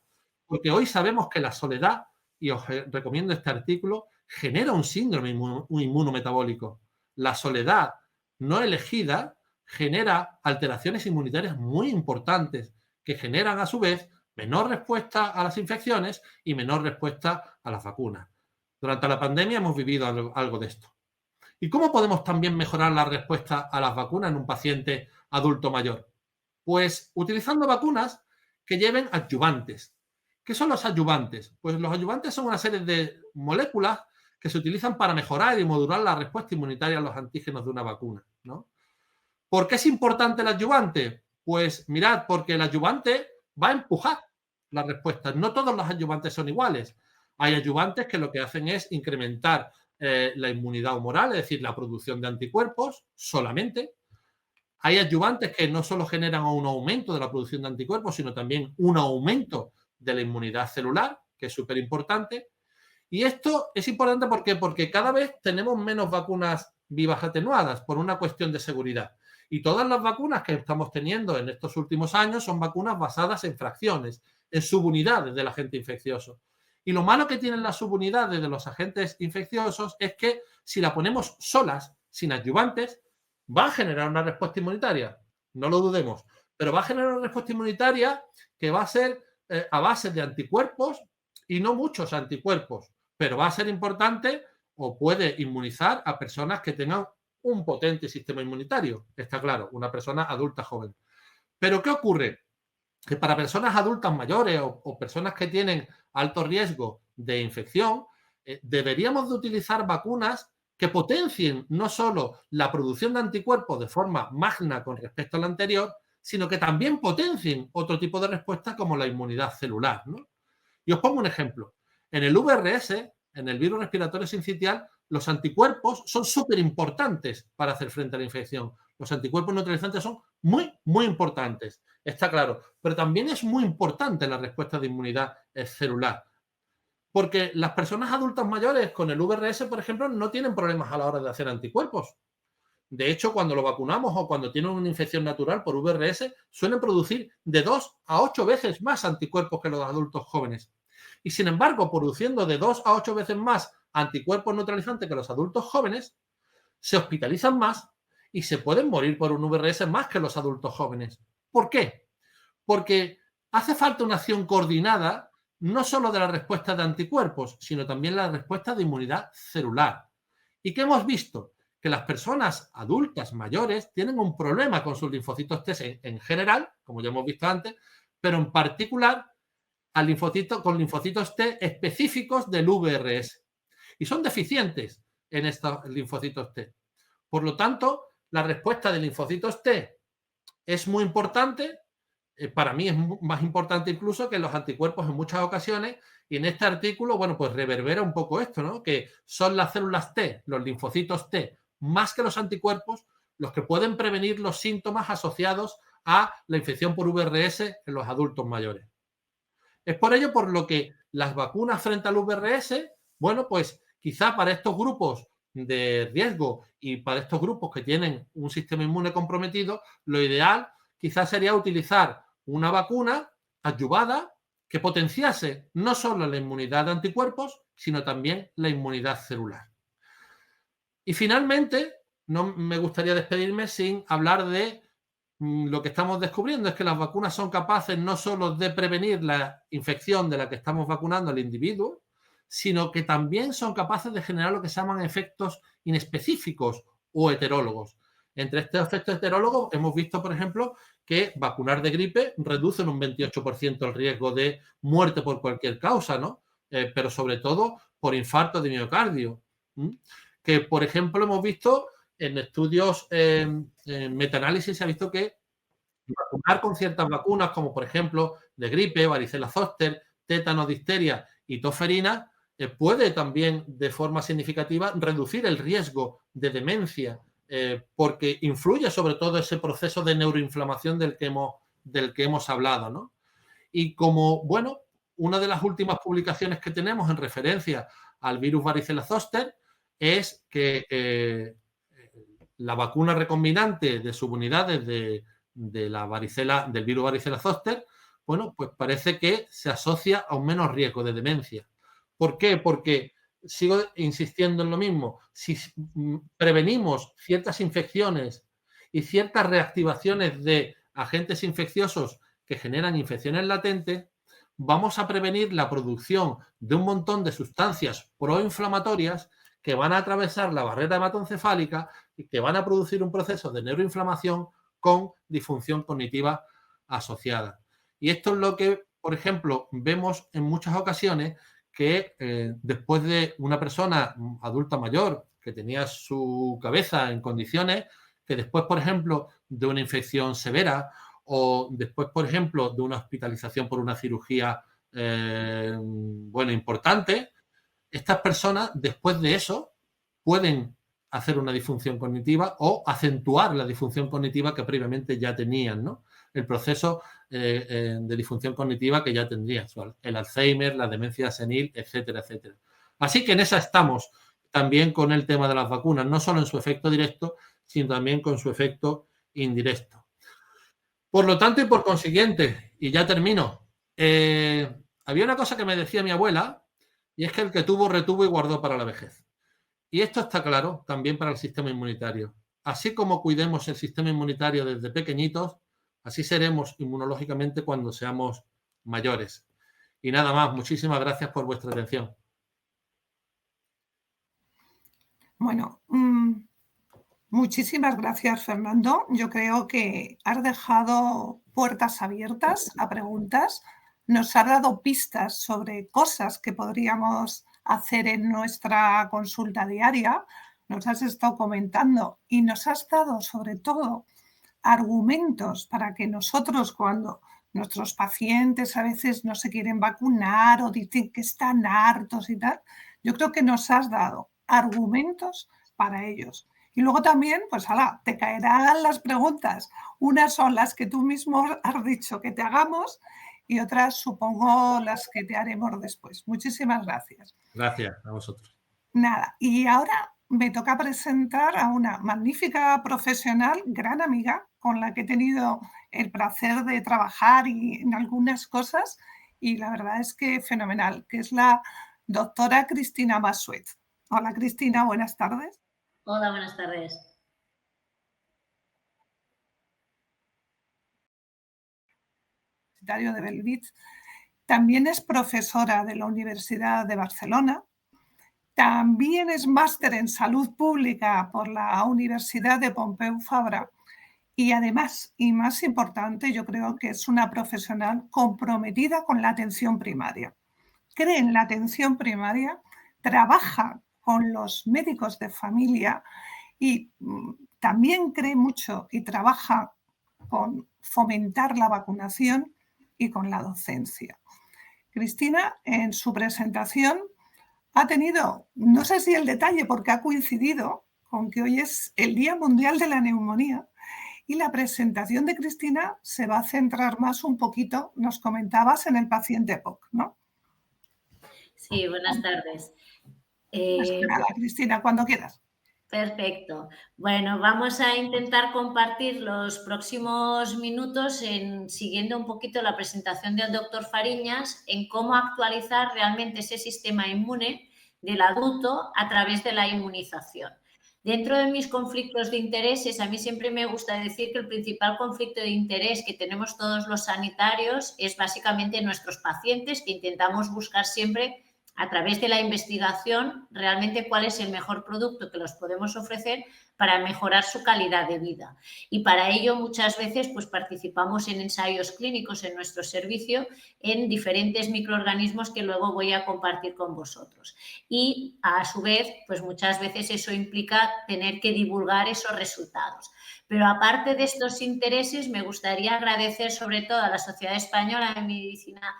[SPEAKER 3] Porque hoy sabemos que la soledad, y os recomiendo este artículo, genera un síndrome inmunometabólico. La soledad no elegida genera alteraciones inmunitarias muy importantes que generan a su vez menor respuesta a las infecciones y menor respuesta a las vacunas. Durante la pandemia hemos vivido algo de esto. ¿Y cómo podemos también mejorar la respuesta a las vacunas en un paciente adulto mayor? Pues utilizando vacunas que lleven adyuvantes. ¿Qué son los adyuvantes? Pues los adyuvantes son una serie de moléculas que se utilizan para mejorar y modular la respuesta inmunitaria a los antígenos de una vacuna, ¿no? ¿Por qué es importante el adyuvante? Pues mirad, porque el adyuvante va a empujar las respuestas. No todos los adyuvantes son iguales. Hay adyuvantes que lo que hacen es incrementar la inmunidad humoral, es decir, la producción de anticuerpos solamente. Hay adyuvantes que no solo generan un aumento de la producción de anticuerpos, sino también un aumento de la inmunidad celular, que es súper importante. Y esto es importante porque cada vez tenemos menos vacunas vivas atenuadas por una cuestión de seguridad. Y todas las vacunas que estamos teniendo en estos últimos años son vacunas basadas en fracciones, en subunidades del agente infeccioso. Y lo malo que tienen las subunidades de los agentes infecciosos es que si la ponemos solas, sin adyuvantes, va a generar una respuesta inmunitaria, no lo dudemos, pero va a generar una respuesta inmunitaria que va a ser a base de anticuerpos y no muchos anticuerpos, pero va a ser importante o puede inmunizar a personas que tengan un potente sistema inmunitario, está claro, una persona adulta joven. Pero ¿qué ocurre? Que para personas adultas mayores o personas que tienen alto riesgo de infección, deberíamos de utilizar vacunas que potencien no solo la producción de anticuerpos de forma magna con respecto a la anterior, sino que también potencien otro tipo de respuesta como la inmunidad celular, ¿no? Y os pongo un ejemplo. En el VRS, en el virus respiratorio sincitial, los anticuerpos son súper importantes para hacer frente a la infección. Los anticuerpos neutralizantes son muy, muy importantes, está claro. Pero también es muy importante la respuesta de inmunidad celular. Porque las personas adultas mayores con el VRS, por ejemplo, no tienen problemas a la hora de hacer anticuerpos. De hecho, cuando lo vacunamos o cuando tienen una infección natural por VRS, suelen producir de 2 a 8 veces más anticuerpos que los adultos jóvenes. Y sin embargo, produciendo de 2 a 8 veces más anticuerpos neutralizantes que los adultos jóvenes, se hospitalizan más y se pueden morir por un VRS más que los adultos jóvenes. ¿Por qué? Porque hace falta una acción coordinada no solo de la respuesta de anticuerpos, sino también la respuesta de inmunidad celular. ¿Y qué hemos visto? Que las personas adultas mayores tienen un problema con sus linfocitos T en general, como ya hemos visto antes, pero en particular con linfocitos T específicos del VRS. Y son deficientes en estos linfocitos T. Por lo tanto, la respuesta de linfocitos T es muy importante. Para mí es más importante incluso que los anticuerpos en muchas ocasiones, y en este artículo, bueno, pues reverbera un poco esto, ¿no? Que son las células T, los linfocitos T, más que los anticuerpos, los que pueden prevenir los síntomas asociados a la infección por VRS en los adultos mayores. Es por ello por lo que las vacunas frente al VRS, bueno, pues quizá para estos grupos de riesgo y para estos grupos que tienen un sistema inmune comprometido, lo ideal quizás sería utilizar una vacuna adyuvada que potenciase no solo la inmunidad de anticuerpos, sino también la inmunidad celular. Y finalmente, no me gustaría despedirme sin hablar de lo que estamos descubriendo, es que las vacunas son capaces no solo de prevenir la infección de la que estamos vacunando al individuo, sino que también son capaces de generar lo que se llaman efectos inespecíficos o heterólogos. Entre estos efectos heterólogos hemos visto, por ejemplo, que vacunar de gripe reduce en un 28% el riesgo de muerte por cualquier causa, ¿no? Pero sobre todo por infarto de miocardio. Que, por ejemplo, hemos visto en estudios, en metaanálisis, se ha visto que vacunar con ciertas vacunas, como por ejemplo de gripe, varicela zóster, tétano, difteria y tosferina, puede también de forma significativa reducir el riesgo de demencia, porque influye sobre todo ese proceso de neuroinflamación del que hemos hablado, ¿no? Y como, bueno, una de las últimas publicaciones que tenemos en referencia al virus varicela zóster es que la vacuna recombinante de subunidades de la varicela, del virus varicela zóster, bueno, pues parece que se asocia a un menos riesgo de demencia. ¿Por qué? Porque sigo insistiendo en lo mismo. Si prevenimos ciertas infecciones y ciertas reactivaciones de agentes infecciosos que generan infecciones latentes, vamos a prevenir la producción de un montón de sustancias proinflamatorias que van a atravesar la barrera hematoencefálica y que van a producir un proceso de neuroinflamación con disfunción cognitiva asociada. Y esto es lo que, por ejemplo, vemos en muchas ocasiones que después de una persona adulta mayor que tenía su cabeza en condiciones, que después, por ejemplo, de una infección severa o después, por ejemplo, de una hospitalización por una cirugía bueno, importante, estas personas, después de eso, pueden hacer una disfunción cognitiva o acentuar la disfunción cognitiva que previamente ya tenían, ¿no? El proceso de disfunción cognitiva que ya tendrían, el Alzheimer, la demencia senil, etcétera, etcétera. Así que en esa estamos también con el tema de las vacunas, no solo en su efecto directo, sino también con su efecto indirecto. Por lo tanto y por consiguiente, y ya termino, había una cosa que me decía mi abuela, y es que el que tuvo, retuvo y guardó para la vejez. Y esto está claro también para el sistema inmunitario. Así como cuidemos el sistema inmunitario desde pequeñitos, así seremos inmunológicamente cuando seamos mayores. Y nada más, muchísimas gracias por vuestra atención.
[SPEAKER 2] Bueno, muchísimas gracias, Fernando. Yo creo que has dejado puertas abiertas a preguntas, nos has dado pistas sobre cosas que podríamos hacer en nuestra consulta diaria, nos has estado comentando y nos has dado sobre todo argumentos para que nosotros, cuando nuestros pacientes a veces no se quieren vacunar o dicen que están hartos y tal, yo creo que nos has dado argumentos para ellos. Y luego también, pues te caerán las preguntas. Unas son las que tú mismo has dicho que te hagamos y otras supongo las que te haremos después. Muchísimas gracias.
[SPEAKER 3] Gracias a vosotros.
[SPEAKER 2] Nada, y ahora me toca presentar a una magnífica profesional, gran amiga, con la que he tenido el placer de trabajar y en algunas cosas, y la verdad es que fenomenal, que es la doctora Cristina Massuet. Hola Cristina, buenas tardes.
[SPEAKER 4] Hola, buenas tardes.
[SPEAKER 2] De Bellvitge. También es profesora de la Universidad de Barcelona. También es máster en salud pública por la Universidad de Pompeu Fabra. Y además, y más importante, yo creo que es una profesional comprometida con la atención primaria. Cree en la atención primaria, trabaja con los médicos de familia y también cree mucho y trabaja con fomentar la vacunación y con la docencia. Cristina, en su presentación, ha tenido, no sé si el detalle, porque ha coincidido con que hoy es el Día Mundial de la Neumonía, y la presentación de Cristina se va a centrar más un poquito, nos comentabas, en el paciente POC, ¿no?
[SPEAKER 4] Sí, buenas tardes.
[SPEAKER 2] Nada, Cristina, cuando quieras.
[SPEAKER 4] Perfecto. Bueno, vamos a intentar compartir los próximos minutos siguiendo un poquito la presentación del doctor Fariñas en cómo actualizar realmente ese sistema inmune del adulto a través de la inmunización. Dentro de mis conflictos de intereses, a mí siempre me gusta decir que el principal conflicto de interés que tenemos todos los sanitarios es básicamente nuestros pacientes, que intentamos buscar siempre a través de la investigación realmente cuál es el mejor producto que los podemos ofrecer para mejorar su calidad de vida. Y para ello muchas veces pues, participamos en ensayos clínicos en nuestro servicio en diferentes microorganismos que luego voy a compartir con vosotros. Y a su vez, pues muchas veces eso implica tener que divulgar esos resultados. Pero aparte de estos intereses, me gustaría agradecer sobre todo a la Sociedad Española de Medicina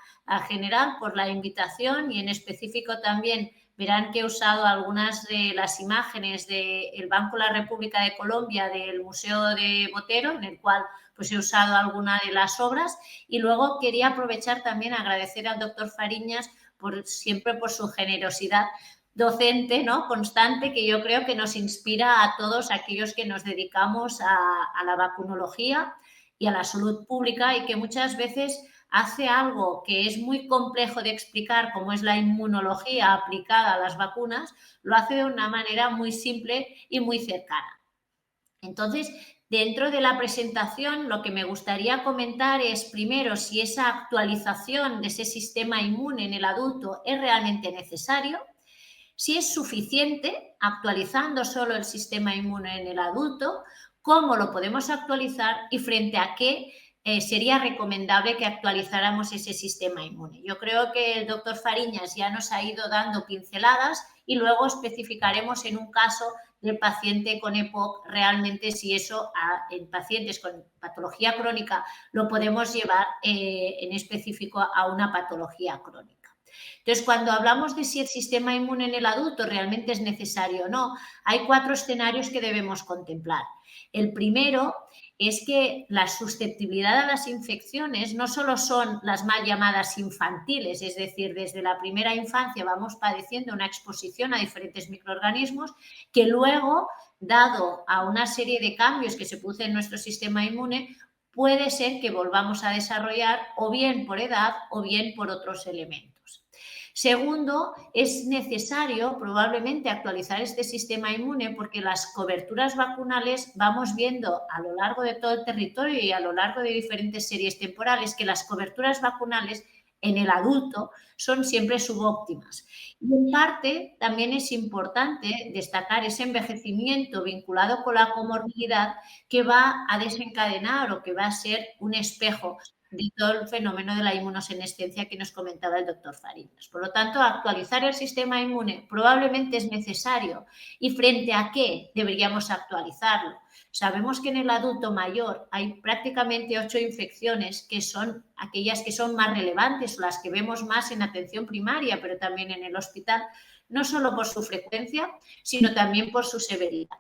[SPEAKER 4] General por la invitación y en específico también verán que he usado algunas de las imágenes del Banco de la República de Colombia del Museo de Botero, en el cual pues he usado alguna de las obras y luego quería aprovechar también a agradecer al doctor Fariñas siempre por su generosidad docente, ¿no? Constante, que yo creo que nos inspira a todos aquellos que nos dedicamos a la vacunología y a la salud pública y que muchas veces hace algo que es muy complejo de explicar, como es la inmunología aplicada a las vacunas, lo hace de una manera muy simple y muy cercana. Entonces, dentro de la presentación, lo que me gustaría comentar es, primero, si esa actualización de ese sistema inmune en el adulto es realmente necesario, si es suficiente actualizando solo el sistema inmune en el adulto, cómo lo podemos actualizar y frente a qué sería recomendable que actualizáramos ese sistema inmune. Yo creo que el doctor Fariñas ya nos ha ido dando pinceladas y luego especificaremos en un caso del paciente con EPOC realmente si eso en pacientes con patología crónica lo podemos llevar en específico a una patología crónica. Entonces, cuando hablamos de si el sistema inmune en el adulto realmente es necesario o no, hay 4 escenarios que debemos contemplar. El primero es que la susceptibilidad a las infecciones no solo son las mal llamadas infantiles, es decir, desde la primera infancia vamos padeciendo una exposición a diferentes microorganismos que luego, dado a una serie de cambios que se producen en nuestro sistema inmune, puede ser que volvamos a desarrollar o bien por edad o bien por otros elementos. Segundo, es necesario probablemente actualizar este sistema inmune porque las coberturas vacunales vamos viendo a lo largo de todo el territorio y a lo largo de diferentes series temporales que las coberturas vacunales en el adulto son siempre subóptimas. Y en parte también es importante destacar ese envejecimiento vinculado con la comorbilidad que va a desencadenar o que va a ser un espejo de todo el fenómeno de la inmunosenescencia que nos comentaba el doctor Fariñas. Por lo tanto, actualizar el sistema inmune probablemente es necesario. ¿Y frente a qué deberíamos actualizarlo? Sabemos que en el adulto mayor hay prácticamente 8 infecciones que son aquellas que son más relevantes o las que vemos más en atención primaria, pero también en el hospital, no solo por su frecuencia, sino también por su severidad.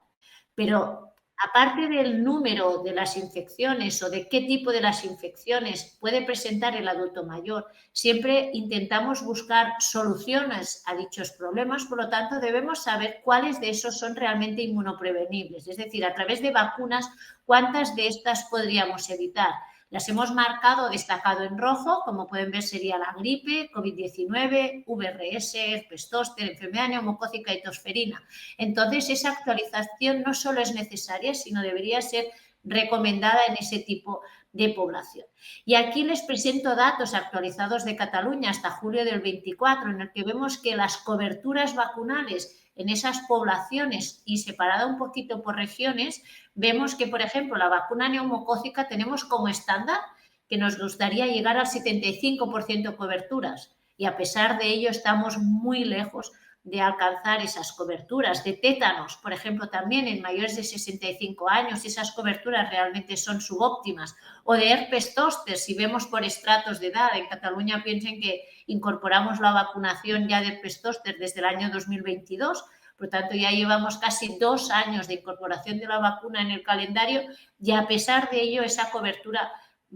[SPEAKER 4] Pero aparte del número de las infecciones o de qué tipo de las infecciones puede presentar el adulto mayor, siempre intentamos buscar soluciones a dichos problemas, por lo tanto debemos saber cuáles de esos son realmente inmunoprevenibles, es decir, a través de vacunas, cuántas de estas podríamos evitar. Las hemos marcado, destacado en rojo, como pueden ver sería la gripe, COVID-19, VRS, herpes zóster, enfermedad neumocócica y tosferina. Entonces, esa actualización no solo es necesaria, sino debería ser recomendada en ese tipo de población. Y aquí les presento datos actualizados de Cataluña hasta julio del 24, en el que vemos que las coberturas vacunales en esas poblaciones y separada un poquito por regiones, vemos que, por ejemplo, la vacuna neumocócica tenemos como estándar que nos gustaría llegar al 75% de coberturas y a pesar de ello estamos muy lejos de alcanzar esas coberturas. De tétanos, por ejemplo, también en mayores de 65 años, esas coberturas realmente son subóptimas. O de herpes zóster, si vemos por estratos de edad. En Cataluña piensen que incorporamos la vacunación ya de herpes zóster desde el año 2022, por lo tanto ya llevamos casi 2 años de incorporación de la vacuna en el calendario y a pesar de ello esa cobertura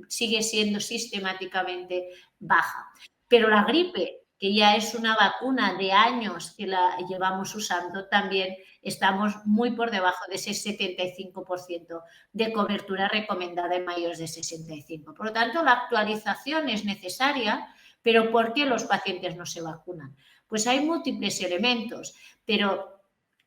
[SPEAKER 4] sigue siendo sistemáticamente baja. Pero la gripe, que ya es una vacuna de años que la llevamos usando, también estamos muy por debajo de ese 75% de cobertura recomendada en mayores de 65. Por lo tanto, la actualización es necesaria, pero ¿por qué los pacientes no se vacunan? Pues hay múltiples elementos, pero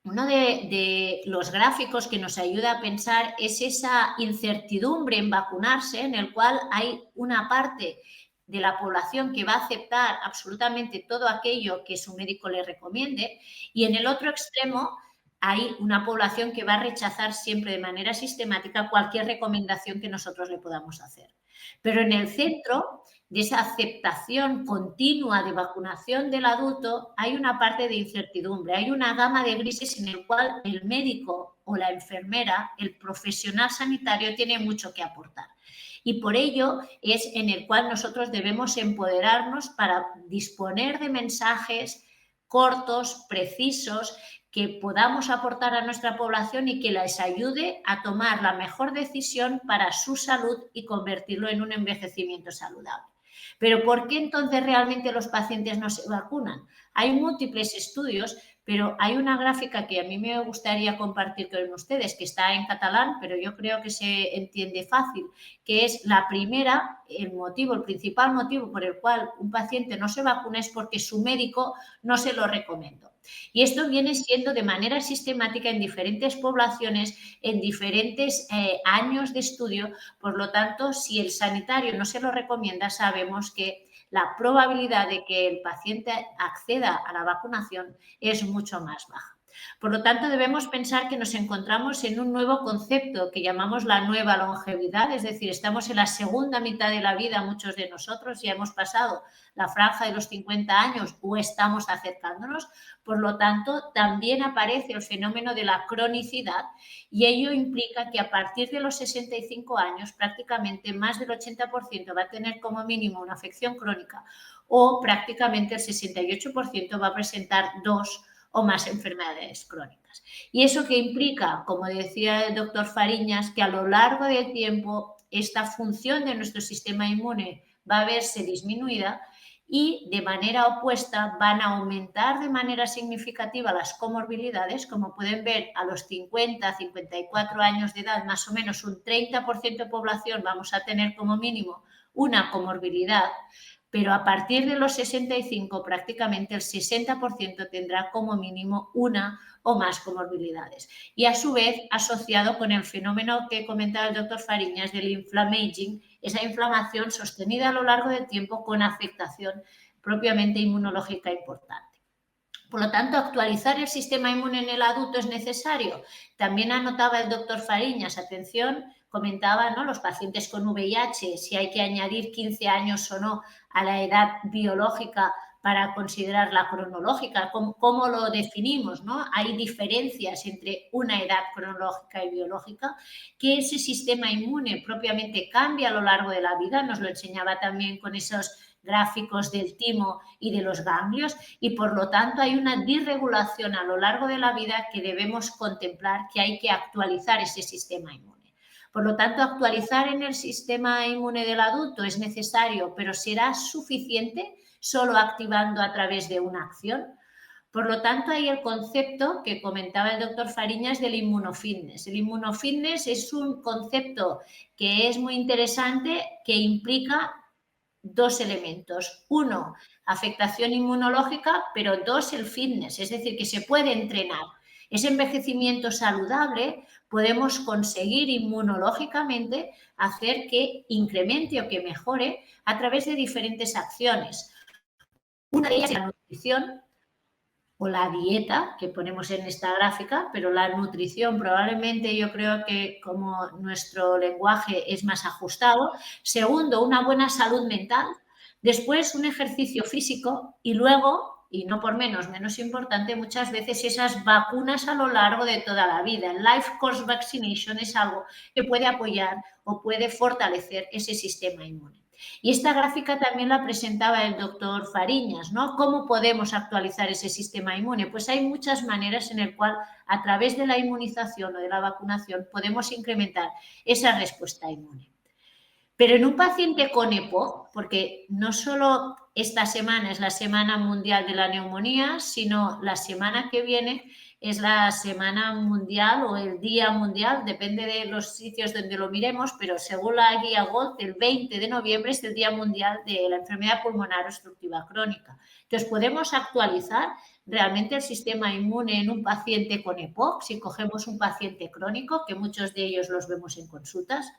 [SPEAKER 4] uno de los gráficos que nos ayuda a pensar es esa incertidumbre en vacunarse, en el cual hay una parte de la población que va a aceptar absolutamente todo aquello que su médico le recomiende, y en el otro extremo hay una población que va a rechazar siempre de manera sistemática cualquier recomendación que nosotros le podamos hacer. Pero en el centro de esa aceptación continua de vacunación del adulto hay una parte de incertidumbre, hay una gama de grises en el cual el médico o la enfermera, el profesional sanitario, tiene mucho que aportar. Y por ello es en el cual nosotros debemos empoderarnos para disponer de mensajes cortos, precisos, que podamos aportar a nuestra población y que les ayude a tomar la mejor decisión para su salud y convertirlo en un envejecimiento saludable. Pero ¿por qué entonces realmente los pacientes no se vacunan? Hay múltiples estudios, pero hay una gráfica que a mí me gustaría compartir con ustedes, que está en catalán, pero yo creo que se entiende fácil, que es la primera, el principal motivo por el cual un paciente no se vacuna es porque su médico no se lo recomendó. Y esto viene siendo de manera sistemática en diferentes poblaciones, en diferentes años de estudio. Por lo tanto, si el sanitario no se lo recomienda, sabemos que la probabilidad de que el paciente acceda a la vacunación es mucho más baja. Por lo tanto, debemos pensar que nos encontramos en un nuevo concepto que llamamos la nueva longevidad, es decir, estamos en la segunda mitad de la vida, muchos de nosotros ya hemos pasado la franja de los 50 años o estamos acercándonos. Por lo tanto, también aparece el fenómeno de la cronicidad y ello implica que a partir de los 65 años prácticamente más del 80% va a tener como mínimo una afección crónica o prácticamente el 68% va a presentar 2 o más enfermedades crónicas. ¿Y eso qué implica? Como decía el doctor Fariñas, que a lo largo del tiempo esta función de nuestro sistema inmune va a verse disminuida y de manera opuesta van a aumentar de manera significativa las comorbilidades. Como pueden ver, a los 50, 54 años de edad, más o menos un 30% de población vamos a tener como mínimo una comorbilidad, pero a partir de los 65 prácticamente el 60% tendrá como mínimo una o más comorbilidades. Y a su vez, asociado con el fenómeno que comentaba el doctor Fariñas del inflammaging, esa inflamación sostenida a lo largo del tiempo con afectación propiamente inmunológica importante. Por lo tanto, actualizar el sistema inmune en el adulto es necesario. También anotaba el doctor Fariñas, atención, comentaba, ¿no?, los pacientes con VIH, si hay que añadir 15 años o no a la edad biológica para considerarla cronológica, ¿cómo lo definimos, ¿no? Hay diferencias entre una edad cronológica y biológica, que ese sistema inmune propiamente cambia a lo largo de la vida, nos lo enseñaba también con esos gráficos del timo y de los ganglios, y por lo tanto hay una disregulación a lo largo de la vida que debemos contemplar, que hay que actualizar ese sistema inmune. Por lo tanto, actualizar en el sistema inmune del adulto es necesario, pero ¿será suficiente solo activando a través de una acción? Por lo tanto, hay el concepto que comentaba el doctor Fariñas del inmunofitness. El inmunofitness es un concepto que es muy interesante, que implica 2 elementos. 1, afectación inmunológica, pero 2, el fitness, es decir, que se puede entrenar. Ese envejecimiento saludable podemos conseguir inmunológicamente hacer que incremente o que mejore a través de diferentes acciones. Una de ellas es la nutrición o la dieta que ponemos en esta gráfica, pero la nutrición probablemente yo creo que como nuestro lenguaje es más ajustado. Segundo, una buena salud mental. Después, un ejercicio físico y luego, y no por menos importante, muchas veces esas vacunas a lo largo de toda la vida. El Life Course Vaccination es algo que puede apoyar o puede fortalecer ese sistema inmune. Y esta gráfica también la presentaba el doctor Fariñas, ¿no? ¿Cómo podemos actualizar ese sistema inmune? Pues hay muchas maneras en las cuales a través de la inmunización o de la vacunación podemos incrementar esa respuesta inmune. Pero en un paciente con EPOC, porque no solo esta semana es la Semana Mundial de la Neumonía, sino la semana que viene es la Semana Mundial o el Día Mundial, depende de los sitios donde lo miremos, pero según la guía GOLD, el 20 de noviembre es el Día Mundial de la Enfermedad Pulmonar Obstructiva Crónica. Entonces, podemos actualizar realmente el sistema inmune en un paciente con EPOC, si cogemos un paciente crónico, que muchos de ellos los vemos en consultas.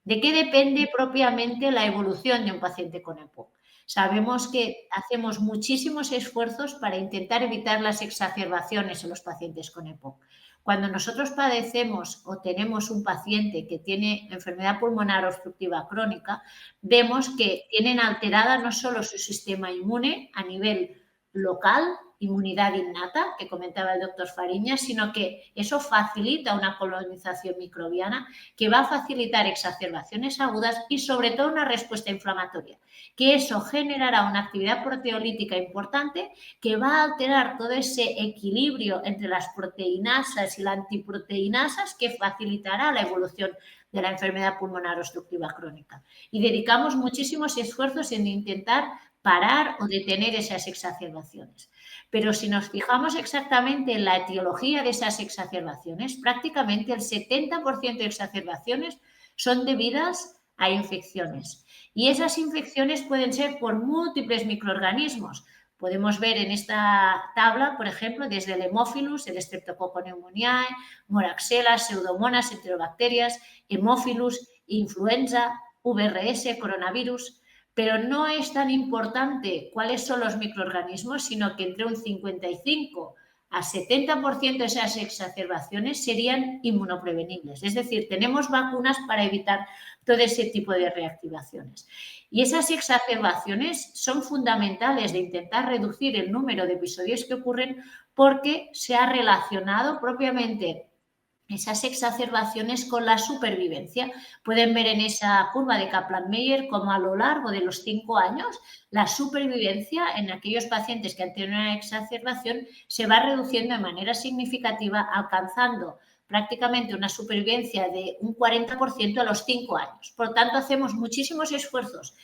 [SPEAKER 4] ¿De qué depende propiamente la evolución de un paciente con EPOC? Sabemos que hacemos muchísimos esfuerzos para intentar evitar las exacerbaciones en los pacientes con EPOC. Cuando nosotros padecemos o tenemos un paciente que tiene enfermedad pulmonar obstructiva crónica, vemos que tienen alterada no solo su sistema inmune a nivel local, inmunidad innata, que comentaba el doctor Fariñas, sino que eso facilita una colonización microbiana que va a facilitar exacerbaciones agudas y sobre todo una respuesta inflamatoria, que eso generará una actividad proteolítica importante que va a alterar todo ese equilibrio entre las proteinasas y las antiproteinasas que facilitará la evolución de la enfermedad pulmonar obstructiva crónica. Y dedicamos muchísimos esfuerzos en intentar parar o detener esas exacerbaciones. Pero si nos fijamos exactamente en la etiología de esas exacerbaciones, prácticamente el 70% de exacerbaciones son debidas a infecciones. Y esas infecciones pueden ser por múltiples microorganismos. Podemos ver en esta tabla, por ejemplo, desde el Haemophilus, el Streptococcus pneumoniae, Moraxella, Pseudomonas, Enterobacterias, Haemophilus, influenza, VRS, coronavirus. Pero no es tan importante cuáles son los microorganismos, sino que entre un 55 a 70% de esas exacerbaciones serían inmunoprevenibles. Es decir, tenemos vacunas para evitar todo ese tipo de reactivaciones. Y esas exacerbaciones son fundamentales de intentar reducir el número de episodios que ocurren porque se ha relacionado propiamente esas exacerbaciones con la supervivencia. Pueden ver en esa curva de Kaplan-Meier cómo a lo largo de los 5 años la supervivencia en aquellos pacientes que han tenido una exacerbación se va reduciendo de manera significativa, alcanzando prácticamente una supervivencia de un 40% a los 5 años. Por lo tanto, hacemos muchísimos esfuerzos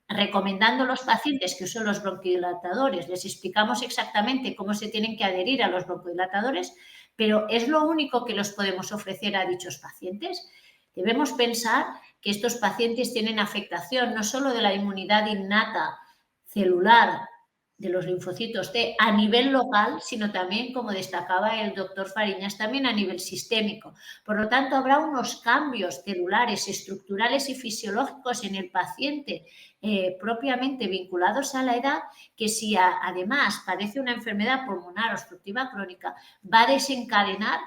[SPEAKER 4] recomendando a los pacientes que usen los broncodilatadores. Les explicamos exactamente cómo se tienen que adherir a los broncodilatadores, pero ¿es lo único que los podemos ofrecer a dichos pacientes? Debemos pensar que estos pacientes tienen afectación no solo de la inmunidad innata celular de los linfocitos T a nivel local, sino también, como destacaba el doctor Fariñas, también a nivel sistémico. Por lo tanto, habrá unos cambios celulares, estructurales y fisiológicos en el paciente propiamente vinculados a la edad, que si además padece una enfermedad pulmonar obstructiva crónica, va a desencadenar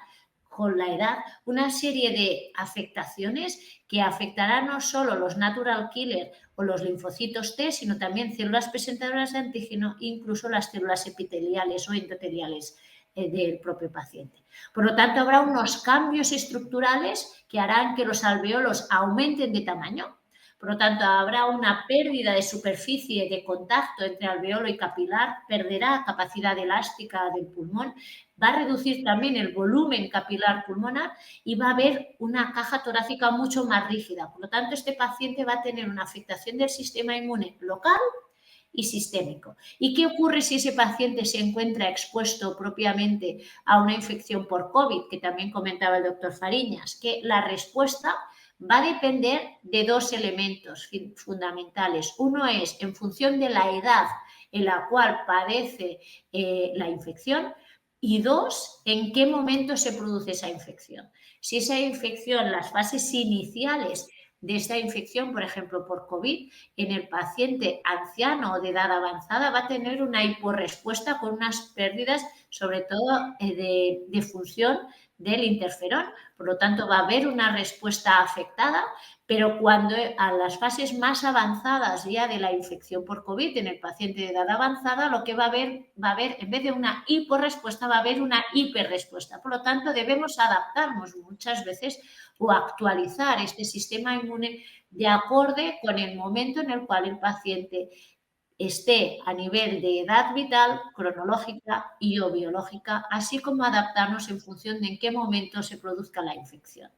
[SPEAKER 4] con la edad una serie de afectaciones que afectarán no solo los natural killer o los linfocitos T, sino también células presentadoras de antígeno e incluso las células epiteliales o endoteliales del propio paciente. Por lo tanto, habrá unos cambios estructurales que harán que los alveolos aumenten de tamaño. Por lo tanto, habrá una pérdida de superficie de contacto entre alveolo y capilar, perderá capacidad elástica del pulmón, va a reducir también el volumen capilar pulmonar y va a haber una caja torácica mucho más rígida. Por lo tanto, este paciente va a tener una afectación del sistema inmune local y sistémico. ¿Y qué ocurre si ese paciente se encuentra expuesto propiamente a una infección por COVID, que también comentaba el doctor Fariñas? Que la respuesta va a depender de 2 elementos fundamentales. Uno es en función de la edad en la cual padece la infección y 2, en qué momento se produce esa infección. Si esa infección, las fases iniciales de esta infección, por ejemplo, por COVID, en el paciente anciano o de edad avanzada va a tener una hiporrespuesta con unas pérdidas, sobre todo de función del interferón. Por lo tanto, va a haber una respuesta afectada, pero cuando a las fases más avanzadas ya de la infección por COVID en el paciente de edad avanzada, lo que va a haber, en vez de una hiporrespuesta, va a haber una hiperrespuesta. Por lo tanto, debemos adaptarnos muchas veces o actualizar este sistema inmune de acorde con el momento en el cual el paciente esté a nivel de edad vital, cronológica y o biológica, así como adaptarnos en función de en qué momento se produzca la infección.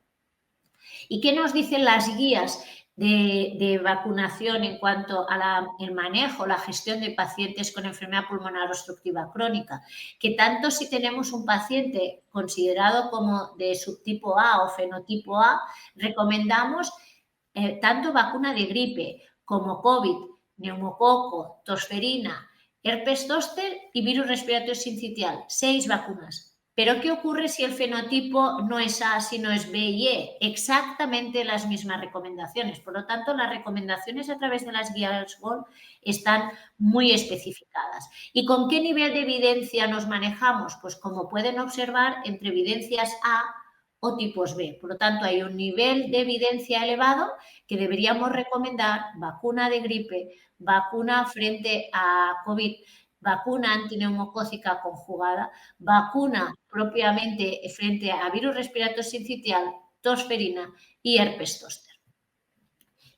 [SPEAKER 4] ¿Y qué nos dicen las guías de vacunación en cuanto al manejo, la gestión de pacientes con enfermedad pulmonar obstructiva crónica? Que tanto si tenemos un paciente considerado como de subtipo A o fenotipo A, recomendamos tanto vacuna de gripe como COVID, neumococo, tosferina, herpes zóster y virus respiratorio sincitial, 6 vacunas. Pero ¿qué ocurre si el fenotipo no es A, sino es B y E? Exactamente las mismas recomendaciones. Por lo tanto, las recomendaciones a través de las guías GOL están muy especificadas. ¿Y con qué nivel de evidencia nos manejamos? Pues como pueden observar, entre evidencias A o tipos B. Por lo tanto, hay un nivel de evidencia elevado que deberíamos recomendar vacuna de gripe, vacuna frente a COVID, vacuna antineumocócica conjugada, vacuna propiamente frente a virus respiratorio sincitial, tosferina y herpes zóster.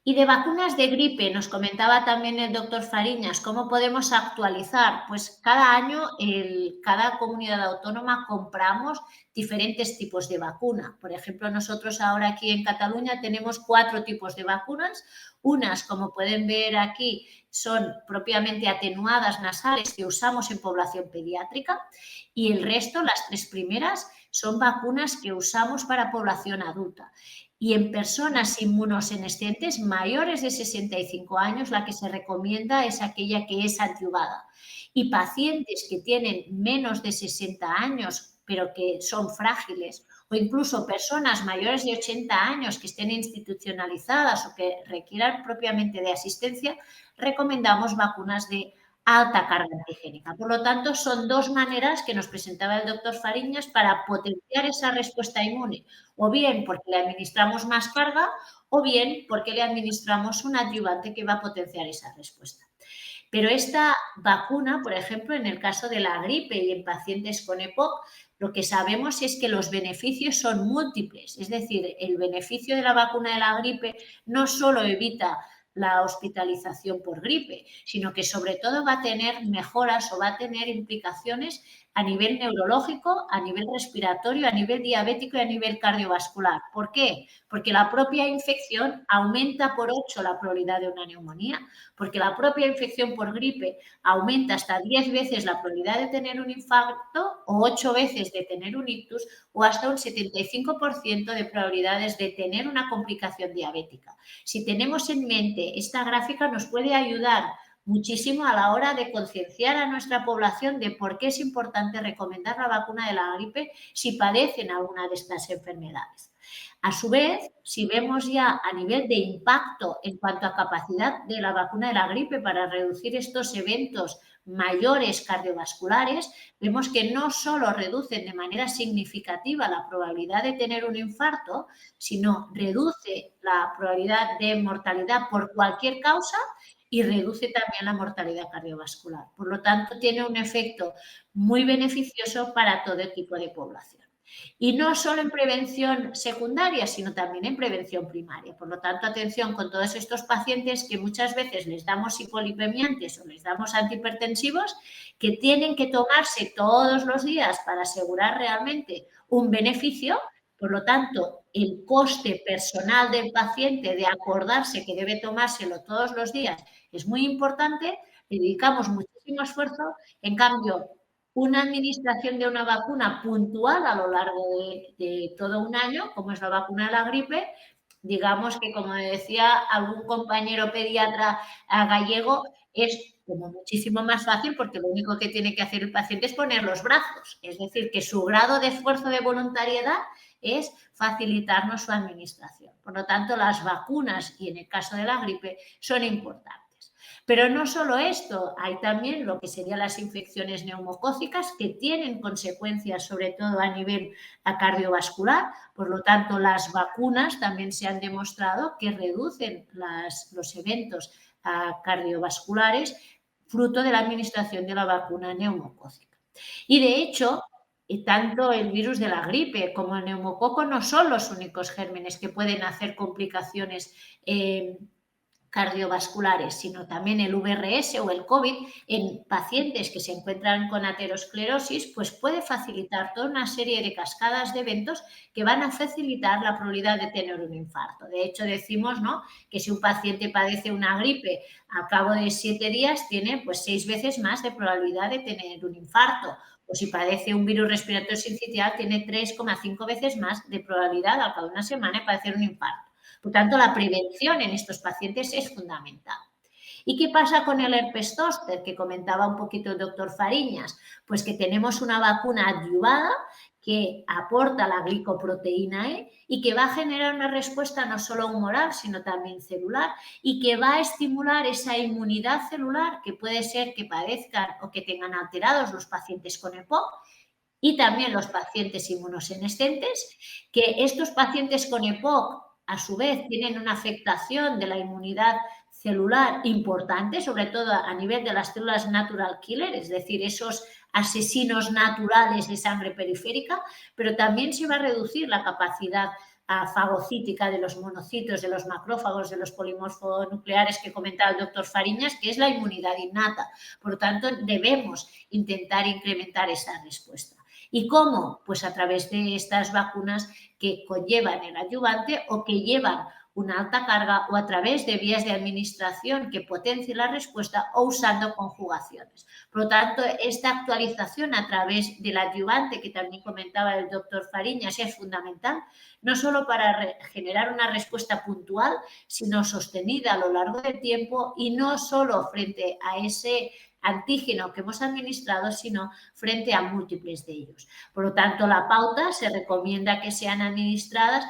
[SPEAKER 4] Y de vacunas de gripe, nos comentaba también el doctor Fariñas, ¿cómo podemos actualizar? Pues cada año, cada comunidad autónoma compramos diferentes tipos de vacuna. Por ejemplo, nosotros ahora aquí en Cataluña tenemos 4 tipos de vacunas. Unas, como pueden ver aquí, son propiamente atenuadas nasales que usamos en población pediátrica y el resto, las 3 primeras, son vacunas que usamos para población adulta. Y en personas inmunosenescentes mayores de 65 años, la que se recomienda es aquella que es adyuvada. Y pacientes que tienen menos de 60 años, pero que son frágiles, o incluso personas mayores de 80 años que estén institucionalizadas o que requieran propiamente de asistencia, recomendamos vacunas de alta carga antigénica. Por lo tanto, son 2 maneras que nos presentaba el doctor Fariñas para potenciar esa respuesta inmune, o bien porque le administramos más carga, o bien porque le administramos un adyuvante que va a potenciar esa respuesta. Pero esta vacuna, por ejemplo, en el caso de la gripe y en pacientes con EPOC, lo que sabemos es que los beneficios son múltiples. Es decir, el beneficio de la vacuna de la gripe no solo evita la hospitalización por gripe, sino que sobre todo va a tener mejoras o va a tener implicaciones a nivel neurológico, a nivel respiratorio, a nivel diabético y a nivel cardiovascular. ¿Por qué? Porque la propia infección aumenta por 8 la probabilidad de una neumonía, porque la propia infección por gripe aumenta hasta 10 veces la probabilidad de tener un infarto o 8 veces de tener un ictus o hasta un 75% de probabilidades de tener una complicación diabética. Si tenemos en mente esta gráfica, nos puede ayudar muchísimo a la hora de concienciar a nuestra población de por qué es importante recomendar la vacuna de la gripe si padecen alguna de estas enfermedades. A su vez, si vemos ya a nivel de impacto en cuanto a capacidad de la vacuna de la gripe para reducir estos eventos mayores cardiovasculares, vemos que no solo reducen de manera significativa la probabilidad de tener un infarto, sino reduce la probabilidad de mortalidad por cualquier causa y reduce también la mortalidad cardiovascular. Por lo tanto, tiene un efecto muy beneficioso para todo tipo de población. Y no solo en prevención secundaria, sino también en prevención primaria. Por lo tanto, atención con todos estos pacientes que muchas veces les damos hipolipemiantes o les damos antihipertensivos que tienen que tomarse todos los días para asegurar realmente un beneficio. Por lo tanto, el coste personal del paciente de acordarse que debe tomárselo todos los días es muy importante, dedicamos muchísimo esfuerzo, en cambio, una administración de una vacuna puntual a lo largo de todo un año, como es la vacuna de la gripe, digamos que, como decía algún compañero pediatra gallego, es como muchísimo más fácil porque lo único que tiene que hacer el paciente es poner los brazos. Es decir, que su grado de esfuerzo de voluntariedad es facilitarnos su administración. Por lo tanto, las vacunas, y en el caso de la gripe, son importantes. Pero no solo esto, hay también lo que serían las infecciones neumocócicas que tienen consecuencias sobre todo a nivel cardiovascular. Por lo tanto, las vacunas también se han demostrado que reducen los eventos cardiovasculares fruto de la administración de la vacuna neumocócica. Y de hecho, tanto el virus de la gripe como el neumococo no son los únicos gérmenes que pueden hacer complicaciones cardiovasculares, sino también el VRS o el COVID en pacientes que se encuentran con aterosclerosis, pues puede facilitar toda una serie de cascadas de eventos que van a facilitar la probabilidad de tener un infarto. De hecho, decimos, ¿no?, que si un paciente padece una gripe a cabo de 7 días tiene pues 6 veces más de probabilidad de tener un infarto. O si padece un virus respiratorio sincitial tiene 3,5 veces más de probabilidad al cabo de una semana de padecer un infarto. Por tanto, la prevención en estos pacientes es fundamental. ¿Y qué pasa con el herpes zóster, que comentaba un poquito el doctor Fariñas? Pues que tenemos una vacuna adyuvada que aporta la glicoproteína E y que va a generar una respuesta no solo humoral, sino también celular, y que va a estimular esa inmunidad celular que puede ser que padezcan o que tengan alterados los pacientes con EPOC y también los pacientes inmunosenescentes, que estos pacientes con EPOC a su vez tienen una afectación de la inmunidad celular importante, sobre todo a nivel de las células natural killer, es decir, esos asesinos naturales de sangre periférica, pero también se va a reducir la capacidad fagocítica de los monocitos, de los macrófagos, de los polimorfonucleares que comentaba el doctor Fariñas, que es la inmunidad innata. Por lo tanto, debemos intentar incrementar esa respuesta. ¿Y cómo? Pues a través de estas vacunas que conllevan el adyuvante o que llevan una alta carga o a través de vías de administración que potencien la respuesta o usando conjugaciones. Por lo tanto, esta actualización a través del adyuvante que también comentaba el doctor Fariñas es fundamental, no solo para generar una respuesta puntual, sino sostenida a lo largo del tiempo y no solo frente a ese antígeno que hemos administrado, sino frente a múltiples de ellos. Por lo tanto, la pauta se recomienda que sean administradas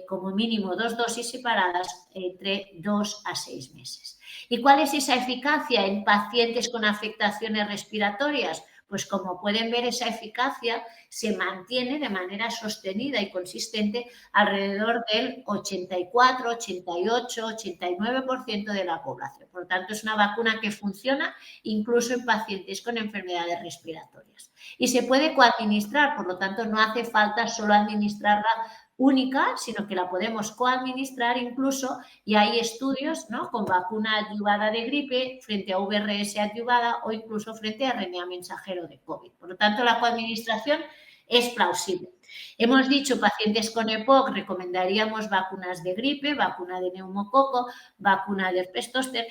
[SPEAKER 4] como mínimo 2 dosis separadas entre 2 a 6 meses. ¿Y cuál es esa eficacia en pacientes con afectaciones respiratorias? Pues como pueden ver, esa eficacia se mantiene de manera sostenida y consistente alrededor del 84, 88, 89% de la población. Por lo tanto, es una vacuna que funciona incluso en pacientes con enfermedades respiratorias. Y se puede coadministrar, por lo tanto, no hace falta solo administrarla única, sino que la podemos coadministrar incluso, y hay estudios, ¿no?, con vacuna adyuvada de gripe frente a VRS adyuvada o incluso frente a RNA mensajero de COVID. Por lo tanto, la coadministración es plausible. Hemos dicho pacientes con EPOC, recomendaríamos vacunas de gripe, vacuna de neumococo, vacuna de herpes zóster,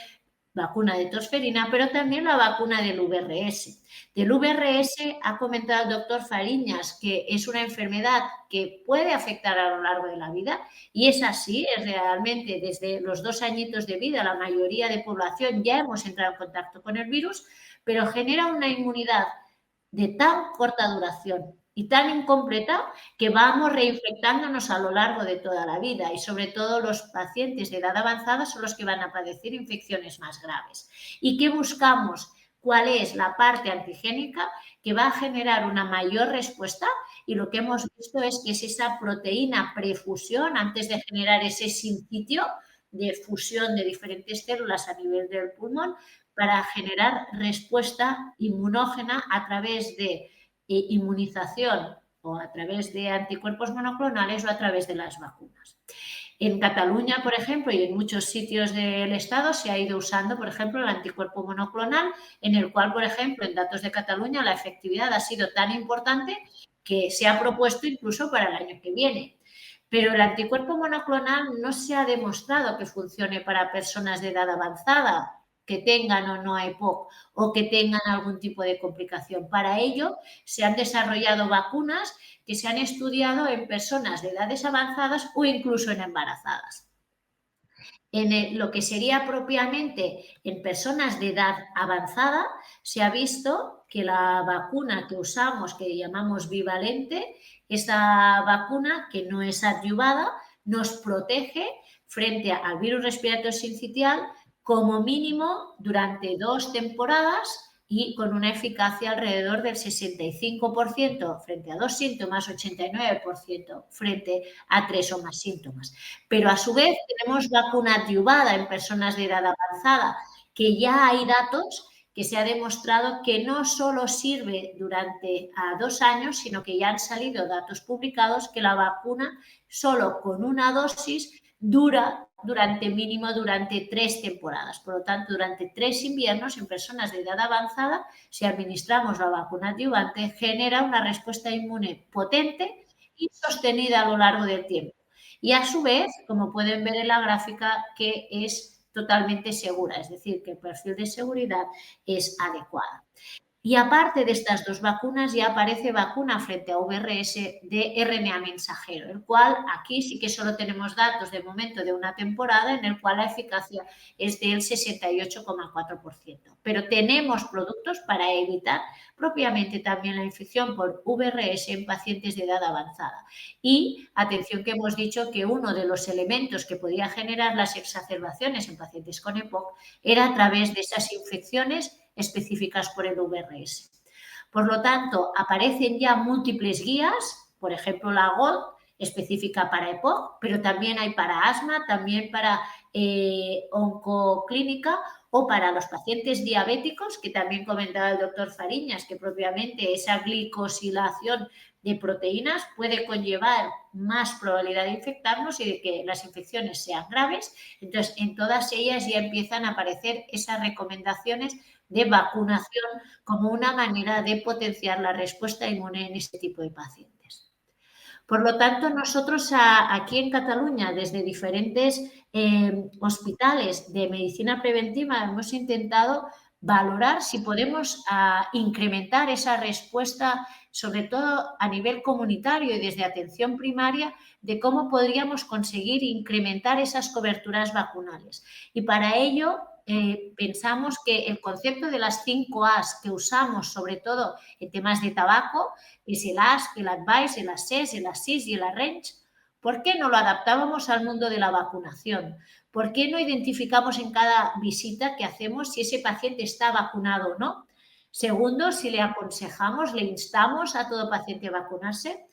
[SPEAKER 4] vacuna de tosferina, pero también la vacuna del VRS. Del VRS ha comentado el doctor Fariñas que es una enfermedad que puede afectar a lo largo de la vida y es así, es realmente desde los 2 añitos de vida la mayoría de población ya hemos entrado en contacto con el virus, pero genera una inmunidad de tan corta duración y tan incompleta que vamos reinfectándonos a lo largo de toda la vida y sobre todo los pacientes de edad avanzada son los que van a padecer infecciones más graves. ¿Y qué buscamos? ¿Cuál es la parte antigénica que va a generar una mayor respuesta? Y lo que hemos visto es que es esa proteína prefusión antes de generar ese sincitio de fusión de diferentes células a nivel del pulmón para generar respuesta inmunógena a través de inmunización o a través de anticuerpos monoclonales o a través de las vacunas. En Cataluña, por ejemplo, y en muchos sitios del Estado se ha ido usando, por ejemplo, el anticuerpo monoclonal, en el cual, por ejemplo, en datos de Cataluña la efectividad ha sido tan importante que se ha propuesto incluso para el año que viene. Pero el anticuerpo monoclonal no se ha demostrado que funcione para personas de edad avanzada, que tengan o no EPOC o que tengan algún tipo de complicación. Para ello, se han desarrollado vacunas que se han estudiado en personas de edades avanzadas o incluso en embarazadas. En lo que sería propiamente en personas de edad avanzada, se ha visto que la vacuna que usamos, que llamamos bivalente, esta vacuna que no es adyuvada, nos protege frente al virus respiratorio sincitial como mínimo durante 2 temporadas y con una eficacia alrededor del 65% frente a 2 síntomas, 89% frente a 3 o más síntomas. Pero a su vez tenemos vacuna adyuvada en personas de edad avanzada, que ya hay datos que se ha demostrado que no solo sirve durante 2 años, sino que ya han salido datos publicados que la vacuna solo con una dosis dura durante 3 temporadas. Por lo tanto, durante 3 inviernos en personas de edad avanzada, si administramos la vacuna adyuvante, genera una respuesta inmune potente y sostenida a lo largo del tiempo. Y a su vez, como pueden ver en la gráfica, que es totalmente segura, es decir, que el perfil de seguridad es adecuado. Y aparte de estas dos vacunas, ya aparece vacuna frente a VRS de RNA mensajero, el cual aquí sí que solo tenemos datos de momento de una temporada en el cual la eficacia es del 68,4%. Pero tenemos productos para evitar propiamente también la infección por VRS en pacientes de edad avanzada. Y atención que hemos dicho que uno de los elementos que podía generar las exacerbaciones en pacientes con EPOC era a través de esas infecciones específicas por el VRS. Por lo tanto, aparecen ya múltiples guías, por ejemplo la GOLD, específica para EPOC, pero también hay para asma, también para oncoclínica o para los pacientes diabéticos, que también comentaba el doctor Fariñas, que propiamente esa glicosilación de proteínas puede conllevar más probabilidad de infectarnos y de que las infecciones sean graves. Entonces, en todas ellas ya empiezan a aparecer esas recomendaciones de vacunación como una manera de potenciar la respuesta inmune en este tipo de pacientes. Por lo tanto, nosotros aquí en Cataluña, desde diferentes hospitales de medicina preventiva, hemos intentado valorar si podemos incrementar esa respuesta, sobre todo a nivel comunitario y desde atención primaria, de cómo podríamos conseguir incrementar esas coberturas vacunales. Y para ello pensamos que el concepto de las 5 A's que usamos, sobre todo en temas de tabaco, es el ASP, el Advice, el ASES, el ASIS y el ARRANGE. ¿Por qué no lo adaptábamos al mundo de la vacunación? ¿Por qué no identificamos en cada visita que hacemos si ese paciente está vacunado o no? Segundo, si le aconsejamos, le instamos a todo paciente a vacunarse.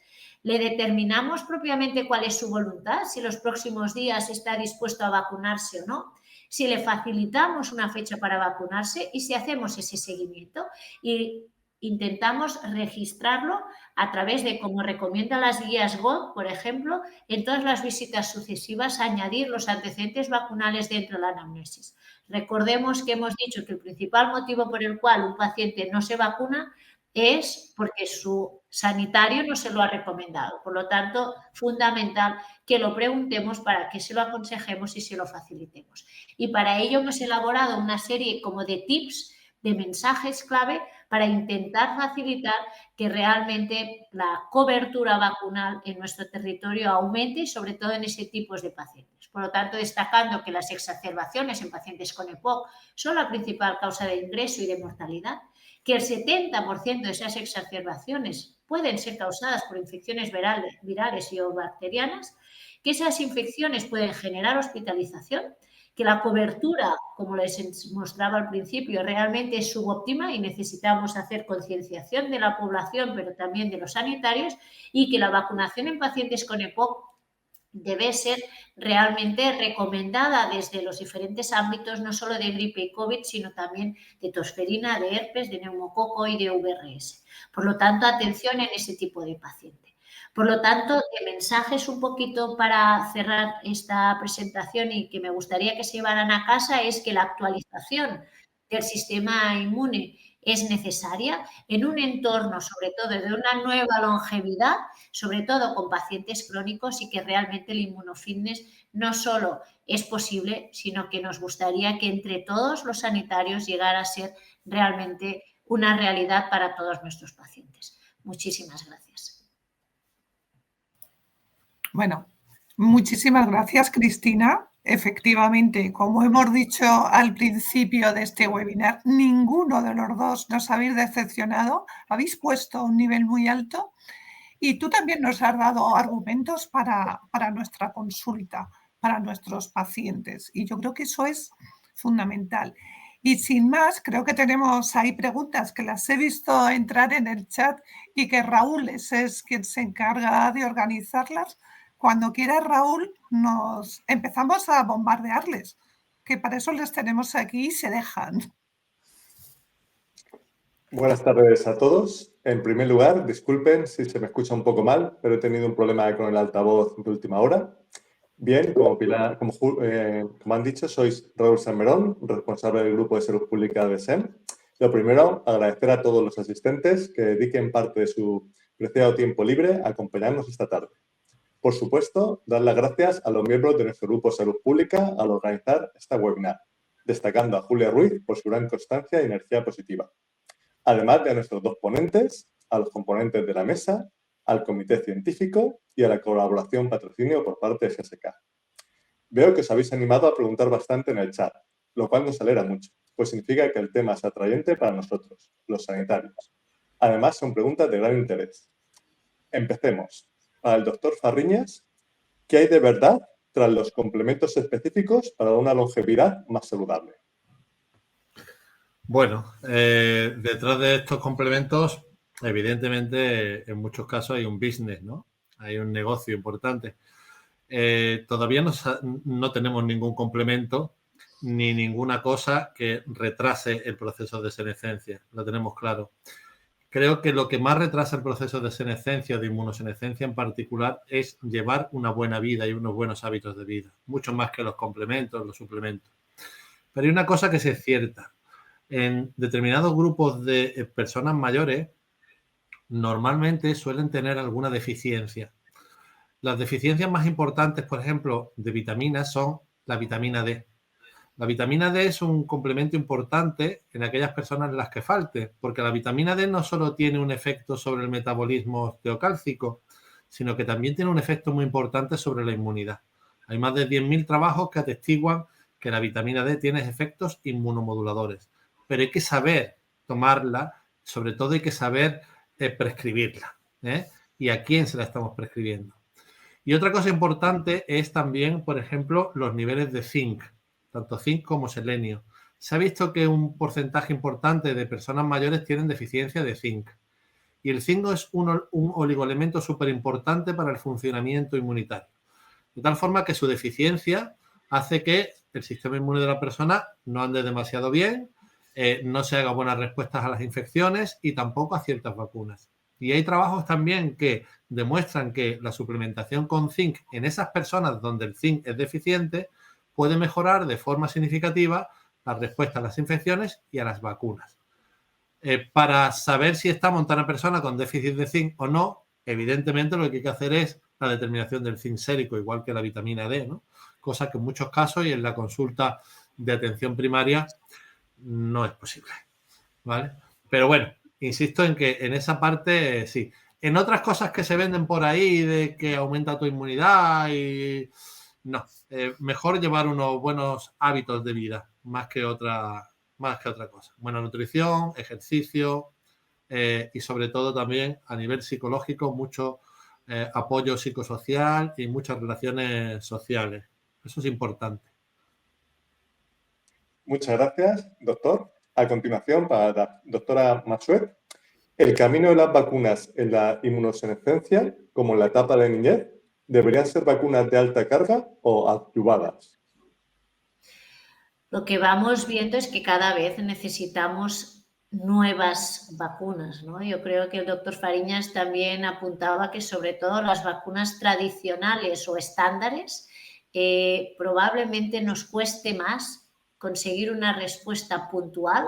[SPEAKER 4] Le determinamos propiamente cuál es su voluntad, si los próximos días está dispuesto a vacunarse o no. Si le facilitamos una fecha para vacunarse y si hacemos ese seguimiento. Y intentamos registrarlo a través de, como recomiendan las guías GOLD, por ejemplo, en todas las visitas sucesivas, añadir los antecedentes vacunales dentro de la anamnesis. Recordemos que hemos dicho que el principal motivo por el cual un paciente no se vacuna es porque su sanitario no se lo ha recomendado. Por lo tanto, fundamental que lo preguntemos para que se lo aconsejemos y se lo facilitemos. Y para ello hemos elaborado una serie como de tips, de mensajes clave para intentar facilitar que realmente la cobertura vacunal en nuestro territorio aumente y sobre todo en ese tipo de pacientes. Por lo tanto, destacando que las exacerbaciones en pacientes con EPOC son la principal causa de ingreso y de mortalidad, que el 70% de esas exacerbaciones pueden ser causadas por infecciones virales y o bacterianas, que esas infecciones pueden generar hospitalización, que la cobertura, como les mostraba al principio, realmente es subóptima y necesitamos hacer concienciación de la población, pero también de los sanitarios, y que la vacunación en pacientes con EPOC debe ser realmente recomendada desde los diferentes ámbitos, no solo de gripe y COVID, sino también de tosferina, de herpes, de neumococo y de VRS. Por lo tanto, atención en ese tipo de paciente. Por lo tanto, de mensajes un poquito para cerrar esta presentación y que me gustaría que se llevaran a casa es que la actualización del sistema inmune es necesaria en un entorno, sobre todo de una nueva longevidad, sobre todo con pacientes crónicos, y que realmente el inmunofitness no solo es posible, sino que nos gustaría que entre todos los sanitarios llegara a ser realmente una realidad para todos nuestros pacientes. Muchísimas gracias.
[SPEAKER 2] Bueno, muchísimas gracias, Cristina. Efectivamente, como hemos dicho al principio de este webinar, ninguno de los dos nos habéis decepcionado, habéis puesto un nivel muy alto y tú también nos has dado argumentos para nuestra consulta, para nuestros pacientes, y yo creo que eso es fundamental. Y sin más, creo que tenemos ahí preguntas que las he visto entrar en el chat y que Raúl es quien se encarga de organizarlas. Cuando quiera, Raúl, nos empezamos a bombardearles, que para eso les tenemos aquí y se dejan.
[SPEAKER 5] Buenas tardes a todos. En primer lugar, disculpen si se me escucha un poco mal, pero he tenido un problema con el altavoz de última hora. Bien, como han dicho, soy Raúl Salmerón, responsable del Grupo de Salud Pública de SEM. Lo primero, agradecer a todos los asistentes que dediquen parte de su preciado tiempo libre a acompañarnos esta tarde. Por supuesto, dar las gracias a los miembros de nuestro Grupo de Salud Pública al organizar esta webinar, destacando a Julia Ruiz por su gran constancia y energía positiva. además de a nuestros 2 ponentes, a los componentes de la mesa, al comité científico y a la colaboración patrocinio por parte de GSK. Veo que os habéis animado a preguntar bastante en el chat, lo cual nos alegra mucho, pues significa que el tema es atrayente para nosotros, los sanitarios. Además, son preguntas de gran interés. Empecemos. Para el doctor Farriñas, ¿qué hay de verdad tras los complementos específicos para una longevidad más saludable?
[SPEAKER 3] Bueno, detrás de estos complementos, evidentemente, en muchos casos hay un business, ¿no? Hay un negocio importante. Todavía no tenemos ningún complemento ni ninguna cosa que retrase el proceso de senescencia, lo tenemos claro. Creo que lo que más retrasa el proceso de senescencia, de inmunosenescencia en particular, es llevar una buena vida y unos buenos hábitos de vida, mucho más que los complementos, los suplementos. Pero hay una cosa que sí es cierta. En determinados grupos de personas mayores, normalmente suelen tener alguna deficiencia. Las deficiencias más importantes, por ejemplo, de vitaminas son la vitamina D. La vitamina D es un complemento importante en aquellas personas en las que falte, porque la vitamina D no solo tiene un efecto sobre el metabolismo osteocálcico, sino que también tiene un efecto muy importante sobre la inmunidad. Hay más de 10.000 trabajos que atestiguan que la vitamina D tiene efectos inmunomoduladores, pero hay que saber tomarla, sobre todo hay que saber prescribirla, ¿eh? Y a quién se la estamos prescribiendo. Y otra cosa importante es también, por ejemplo, los niveles de zinc, tanto zinc como selenio. Se ha visto que un porcentaje importante de personas mayores tienen deficiencia de zinc. Y el zinc es un oligoelemento súper importante para el funcionamiento inmunitario. De tal forma que su deficiencia hace que el sistema inmune de la persona no ande demasiado bien, no se haga buenas respuestas a las infecciones y tampoco a ciertas vacunas. Y hay trabajos también que demuestran que la suplementación con zinc en esas personas donde el zinc es deficiente puede mejorar de forma significativa la respuesta a las infecciones y a las vacunas. Para saber si estamos ante una persona con déficit de zinc o no, evidentemente lo que hay que hacer es la determinación del zinc sérico, igual que la vitamina D, ¿no? Cosa que en muchos casos y en la consulta de atención primaria no es posible, ¿vale? Pero bueno, insisto en que en esa parte sí. En otras cosas que se venden por ahí de que aumenta tu inmunidad y no, mejor llevar unos buenos hábitos de vida más que otra cosa. Buena nutrición, ejercicio y sobre todo también a nivel psicológico mucho apoyo psicosocial y muchas relaciones sociales. Eso es importante.
[SPEAKER 5] Muchas gracias, doctor. A continuación, para la doctora Massuet, ¿el camino de las vacunas en la inmunosenescencia, como en la etapa de niñez, deberían ser vacunas de alta carga o adyuvadas?
[SPEAKER 4] Lo que vamos viendo es que cada vez necesitamos nuevas vacunas, ¿no? Yo creo que el doctor Fariñas también apuntaba que sobre todo las vacunas tradicionales o estándares probablemente nos cueste más conseguir una respuesta puntual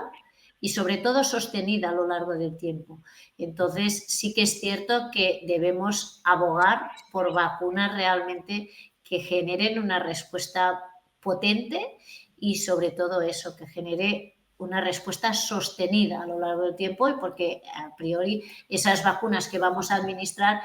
[SPEAKER 4] y sobre todo sostenida a lo largo del tiempo. Entonces sí que es cierto que debemos abogar por vacunas realmente que generen una respuesta potente y sobre todo eso, que genere una respuesta sostenida a lo largo del tiempo y porque a priori esas vacunas que vamos a administrar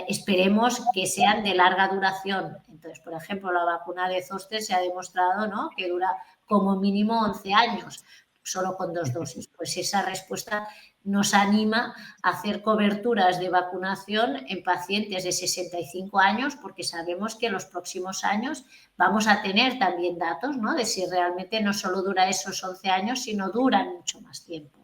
[SPEAKER 4] esperemos que sean de larga duración. Entonces, por ejemplo, la vacuna de Zoster se ha demostrado, ¿no?, que dura como mínimo 11 años, solo con 2 dosis. Pues esa respuesta nos anima a hacer coberturas de vacunación en pacientes de 65 años porque sabemos que en los próximos años vamos a tener también datos, ¿no?, de si realmente no solo dura esos 11 años, sino duran mucho más tiempo.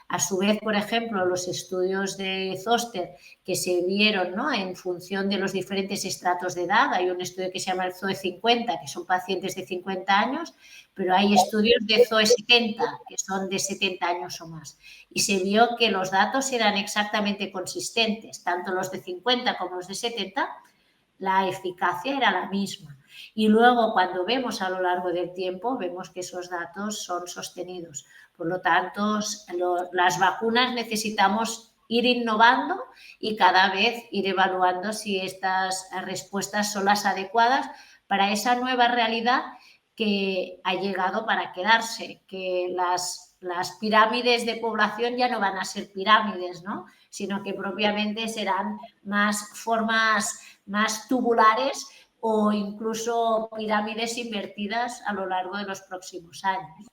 [SPEAKER 4] A su vez, por ejemplo, los estudios de Zoster que se vieron, ¿no?, en función de los diferentes estratos de edad, hay un estudio que se llama el ZOE 50, que son pacientes de 50 años, pero hay estudios de ZOE 70, que son de 70 años o más. Y se vio que los datos eran exactamente consistentes, tanto los de 50 como los de 70, la eficacia era la misma. Y luego, cuando vemos a lo largo del tiempo, vemos que esos datos son sostenidos. Por lo tanto, las vacunas necesitamos ir innovando y cada vez ir evaluando si estas respuestas son las adecuadas para esa nueva realidad que ha llegado para quedarse, que las las pirámides de población ya no van a ser pirámides, ¿no? Sino que propiamente serán más formas más tubulares o incluso pirámides invertidas a lo largo de los próximos años.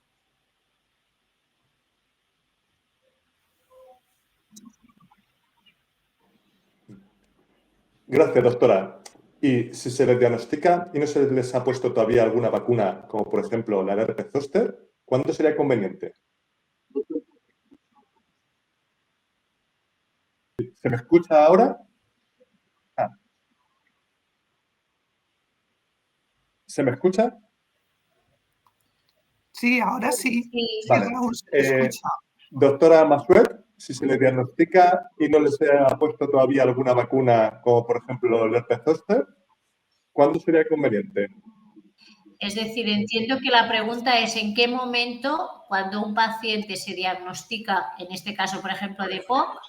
[SPEAKER 5] Gracias, doctora. Y si se les diagnostica y no se les ha puesto todavía alguna vacuna, como por ejemplo la del herpes zóster, ¿cuándo sería conveniente? ¿Se me escucha ahora? ¿Se me escucha?
[SPEAKER 2] Sí, ahora sí.
[SPEAKER 4] Sí.
[SPEAKER 5] Vale.
[SPEAKER 2] Raúl, se te escucha.
[SPEAKER 5] Doctora Massuet, si se le diagnostica y no se ha puesto todavía alguna vacuna, como por ejemplo el herpes zóster, ¿cuándo sería conveniente?
[SPEAKER 4] Es decir, entiendo que la pregunta es en qué momento, cuando un paciente se diagnostica, en este caso, por ejemplo, de POC,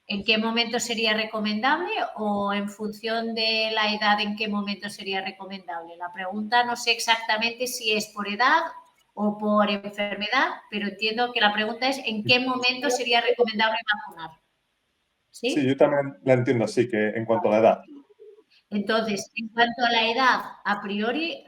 [SPEAKER 4] ¿en qué momento sería recomendable o en función de la edad, en qué momento sería recomendable? La pregunta no sé exactamente si es por edad o por enfermedad, pero entiendo que la pregunta es en qué momento sería recomendable vacunar. ¿Sí?
[SPEAKER 5] Sí, yo también la entiendo así, que en cuanto a la edad.
[SPEAKER 4] Entonces, en cuanto a la edad, a priori,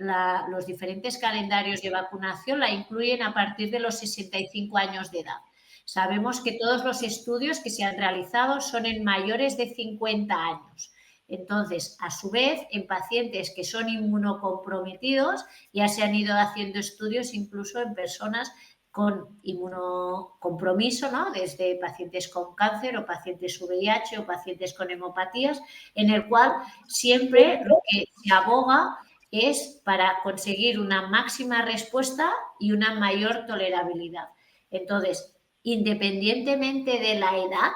[SPEAKER 4] los diferentes calendarios de vacunación la incluyen a partir de los 65 años de edad. Sabemos que todos los estudios que se han realizado son en mayores de 50 años. Entonces, a su vez, en pacientes que son inmunocomprometidos, ya se han ido haciendo estudios incluso en personas con inmunocompromiso, ¿no? Desde pacientes con cáncer o pacientes VIH o pacientes con hemopatías, en el cual siempre lo que se aboga es para conseguir una máxima respuesta y una mayor tolerabilidad. Entonces, independientemente de la edad,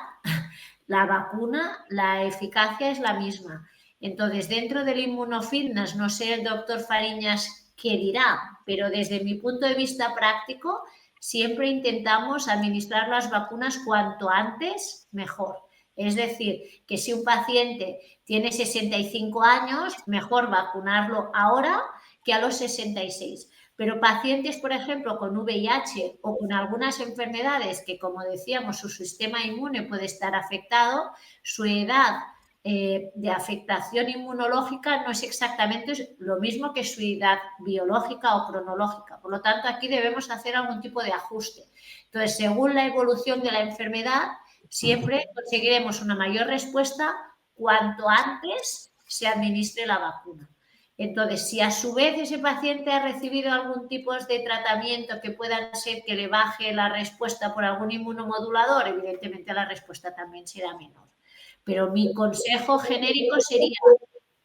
[SPEAKER 4] la vacuna, la eficacia es la misma. Entonces, dentro del inmunofitness, no sé el doctor Fariñas qué dirá, pero desde mi punto de vista práctico, siempre intentamos administrar las vacunas cuanto antes, mejor. Es decir, que si un paciente tiene 65 años, mejor vacunarlo ahora que a los 66. Pero pacientes, por ejemplo, con VIH o con algunas enfermedades que, como decíamos, su sistema inmune puede estar afectado, su edad de afectación inmunológica no es exactamente lo mismo que su edad biológica o cronológica. Por lo tanto, aquí debemos hacer algún tipo de ajuste. Entonces, según la evolución de la enfermedad, siempre conseguiremos una mayor respuesta cuanto antes se administre la vacuna. Entonces, si a su vez ese paciente ha recibido algún tipo de tratamiento que pueda ser que le baje la respuesta por algún inmunomodulador, evidentemente la respuesta también será menor. Pero mi consejo genérico sería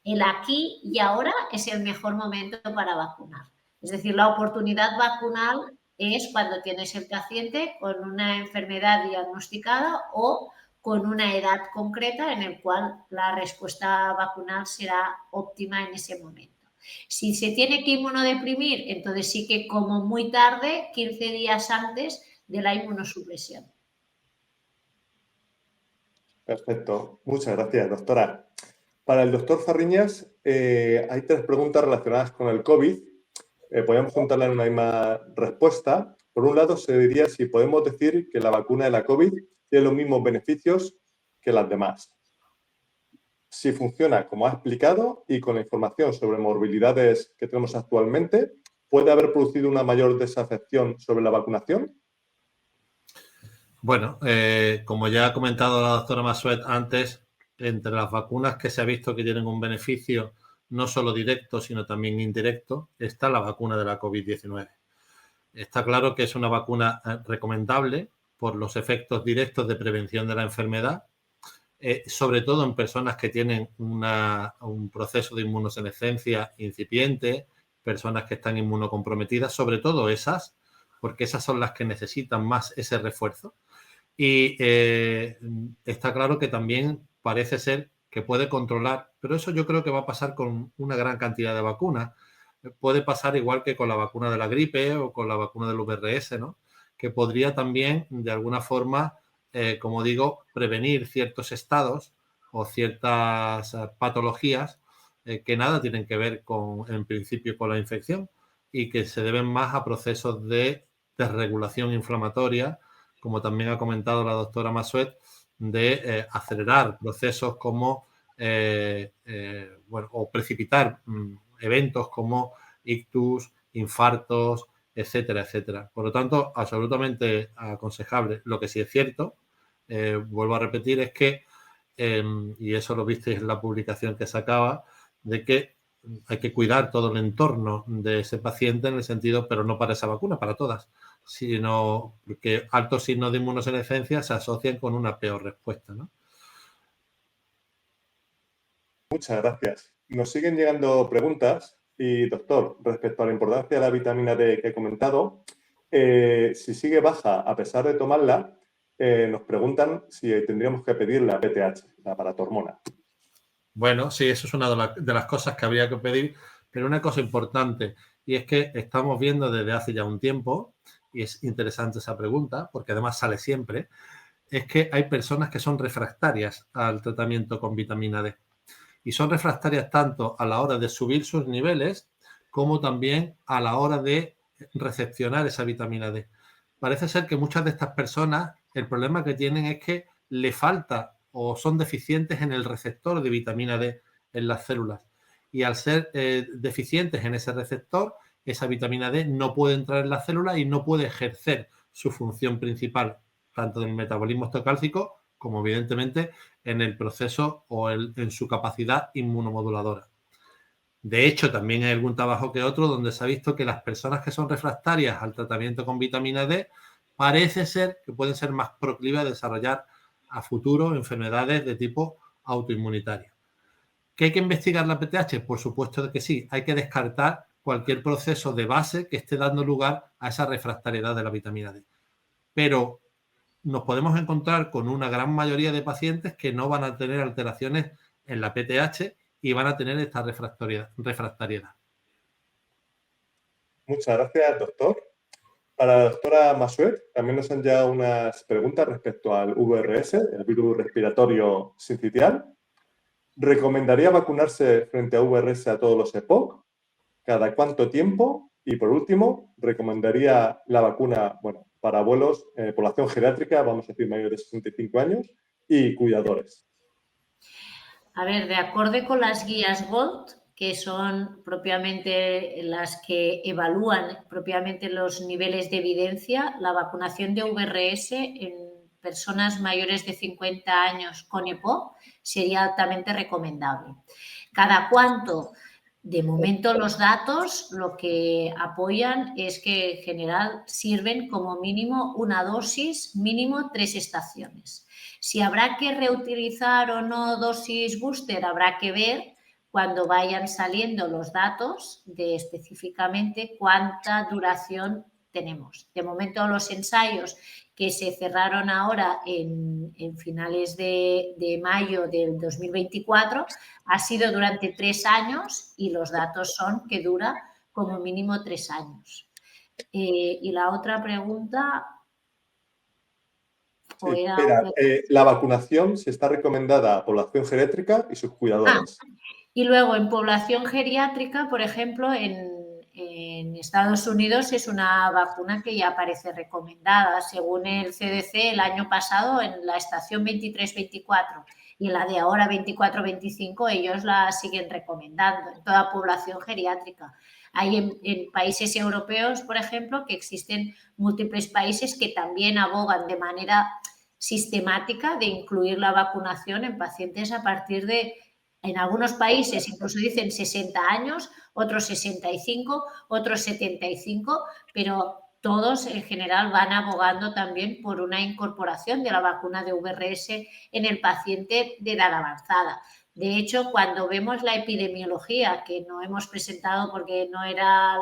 [SPEAKER 4] el aquí y ahora es el mejor momento para vacunar. Es decir, la oportunidad vacunal es cuando tienes el paciente con una enfermedad diagnosticada o con una edad concreta en el cual la respuesta vacunal será óptima en ese momento. Si se tiene que inmunodeprimir, entonces sí que como muy tarde, 15 días antes de la inmunosupresión.
[SPEAKER 5] Perfecto. Muchas gracias, doctora. Para el doctor Farriñas, hay 3 preguntas relacionadas con el COVID. Podemos juntarlas en una misma respuesta. Por un lado, se diría si podemos decir que la vacuna de la COVID tiene los mismos beneficios que las demás. Si funciona como ha explicado y con la información sobre morbilidades que tenemos actualmente, ¿puede haber producido una mayor desafección sobre la vacunación?
[SPEAKER 3] Bueno, como ya ha comentado la doctora Massuet antes, entre las vacunas que se ha visto que tienen un beneficio no solo directo, sino también indirecto, está la vacuna de la COVID-19. Está claro que es una vacuna recomendable por los efectos directos de prevención de la enfermedad, sobre todo en personas que tienen un proceso de inmunosenescencia incipiente, personas que están inmunocomprometidas, sobre todo esas, porque esas son las que necesitan más ese refuerzo. Y está claro que también parece ser que puede controlar, pero eso yo creo que va a pasar con una gran cantidad de vacunas. Puede pasar igual que con la vacuna de la gripe o con la vacuna del VRS, ¿no? Que podría también, de alguna forma, como digo, prevenir ciertos estados o ciertas patologías que nada tienen que ver con, en principio, con la infección y que se deben más a procesos de desregulación inflamatoria, como también ha comentado la doctora Massuet, de acelerar procesos como, o precipitar eventos como ictus, infartos, etcétera, etcétera. Por lo tanto, absolutamente aconsejable. Lo que sí es cierto, vuelvo a repetir, es que, y eso lo visteis en la publicación que sacaba, de que hay que cuidar todo el entorno de ese paciente en el sentido, pero no para esa vacuna, para todas, sino que altos signos de inmunosenescencia se asocian con una peor respuesta, ¿no?
[SPEAKER 5] Muchas gracias. Nos siguen llegando preguntas y, doctor, respecto a la importancia de la vitamina D que he comentado, si sigue baja a pesar de tomarla, nos preguntan si tendríamos que pedir la PTH, la paratormona.
[SPEAKER 3] Bueno, sí, eso es una de las cosas que habría que pedir, pero una cosa importante, y es que estamos viendo desde hace ya un tiempo, y es interesante esa pregunta, porque además sale siempre, es que hay personas que son refractarias al tratamiento con vitamina D. Y son refractarias tanto a la hora de subir sus niveles como también a la hora de recepcionar esa vitamina D. Parece ser que muchas de estas personas, el problema que tienen es que le falta o son deficientes en el receptor de vitamina D en las células. Y al ser deficientes en ese receptor, esa vitamina D no puede entrar en la célula y no puede ejercer su función principal, tanto en el metabolismo estocálcico como evidentemente en el proceso o en su capacidad inmunomoduladora. De hecho, también hay algún trabajo que otro donde se ha visto que las personas que son refractarias al tratamiento con vitamina D parece ser que pueden ser más proclives a desarrollar a futuro enfermedades de tipo autoinmunitario. ¿Que hay que investigar la PTH? Por supuesto que sí. Hay que descartar cualquier proceso de base que esté dando lugar a esa refractariedad de la vitamina D. Pero nos podemos encontrar con una gran mayoría de pacientes que no van a tener alteraciones en la PTH y van a tener esta refractariedad.
[SPEAKER 5] Muchas gracias, doctor. Para la doctora Massuet, también nos han llegado unas preguntas respecto al VRS, el virus respiratorio sincitial. ¿Recomendaría vacunarse frente a VRS a todos los EPOC? ¿Cada cuánto tiempo? Y por último, ¿recomendaría la vacuna, para abuelos, población geriátrica, vamos a decir mayores de 65 años, y cuidadores?
[SPEAKER 4] A ver, de acuerdo con las guías GOLD, que son propiamente las que evalúan propiamente los niveles de evidencia, la vacunación de VRS en personas mayores de 50 años con EPOC sería altamente recomendable. ¿Cada cuánto? De momento los datos lo que apoyan es que en general sirven como mínimo una dosis, mínimo 3 estaciones. Si habrá que reutilizar o no dosis booster, habrá que ver cuando vayan saliendo los datos de específicamente cuánta duración tenemos. De momento los ensayos que se cerraron ahora en finales de mayo del 2024 ha sido durante 3 años y los datos son que dura como mínimo 3 años. Y la otra pregunta...
[SPEAKER 5] Sí, la vacunación si está recomendada a población geriátrica y sus cuidadores.
[SPEAKER 4] Y luego en población geriátrica, por ejemplo, en Estados Unidos es una vacuna que ya aparece recomendada. Según el CDC, el año pasado en la estación 23-24 y en la de ahora 24-25, ellos la siguen recomendando en toda población geriátrica. Hay en países europeos, por ejemplo, que existen múltiples países que también abogan de manera sistemática de incluir la vacunación en pacientes a partir de, en algunos países incluso dicen 60 años, otros 65, otros 75, pero todos en general van abogando también por una incorporación de la vacuna de VRS en el paciente de edad avanzada. De hecho, cuando vemos la epidemiología, que no hemos presentado porque no era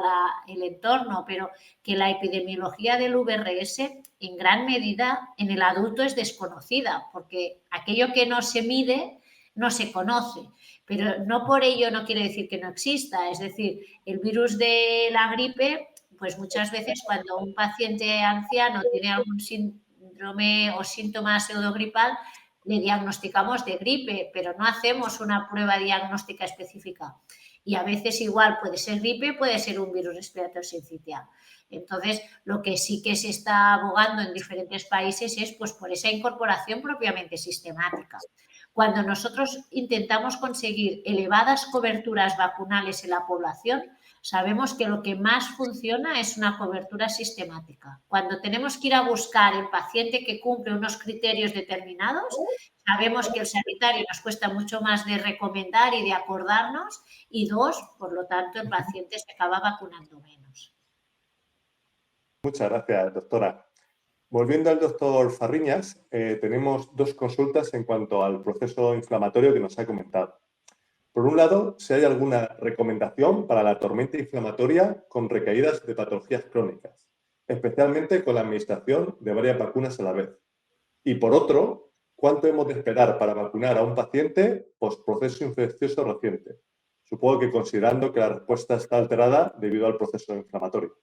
[SPEAKER 4] el entorno, pero que la epidemiología del VRS en gran medida en el adulto es desconocida, porque aquello que no se mide no se conoce, pero no por ello no quiere decir que no exista. Es decir, el virus de la gripe, pues muchas veces cuando un paciente anciano tiene algún síndrome o síntoma pseudogripal, le diagnosticamos de gripe, pero no hacemos una prueba diagnóstica específica. Y a veces igual puede ser gripe, puede ser un virus respiratorio sincitial. Entonces, lo que sí que se está abogando en diferentes países es pues, por esa incorporación propiamente sistemática. Cuando nosotros intentamos conseguir elevadas coberturas vacunales en la población, sabemos que lo que más funciona es una cobertura sistemática. Cuando tenemos que ir a buscar el paciente que cumple unos criterios determinados, sabemos que el sanitario nos cuesta mucho más de recomendar y de acordarnos, y dos, por lo tanto, el paciente se acaba vacunando menos.
[SPEAKER 5] Muchas gracias, doctora. Volviendo al doctor Farriñas, tenemos dos consultas en cuanto al proceso inflamatorio que nos ha comentado. Por un lado, si hay alguna recomendación para la tormenta inflamatoria con recaídas de patologías crónicas, especialmente con la administración de varias vacunas a la vez. Y por otro, ¿cuánto hemos de esperar para vacunar a un paciente post-proceso infeccioso reciente? Supongo que considerando que la respuesta está alterada debido al proceso inflamatorio.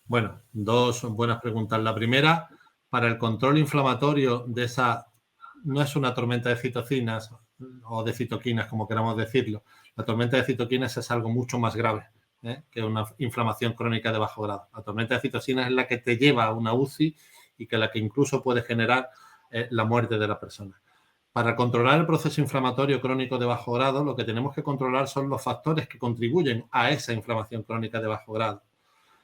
[SPEAKER 3] Bueno, dos buenas preguntas. La primera, para el control inflamatorio de esa, no es una tormenta de citocinas o de citoquinas, como queramos decirlo. La tormenta de citoquinas es algo mucho más grave que una inflamación crónica de bajo grado. La tormenta de citocinas es la que te lleva a una UCI y que la que incluso puede generar la muerte de la persona. Para controlar el proceso inflamatorio crónico de bajo grado, lo que tenemos que controlar son los factores que contribuyen a esa inflamación crónica de bajo grado.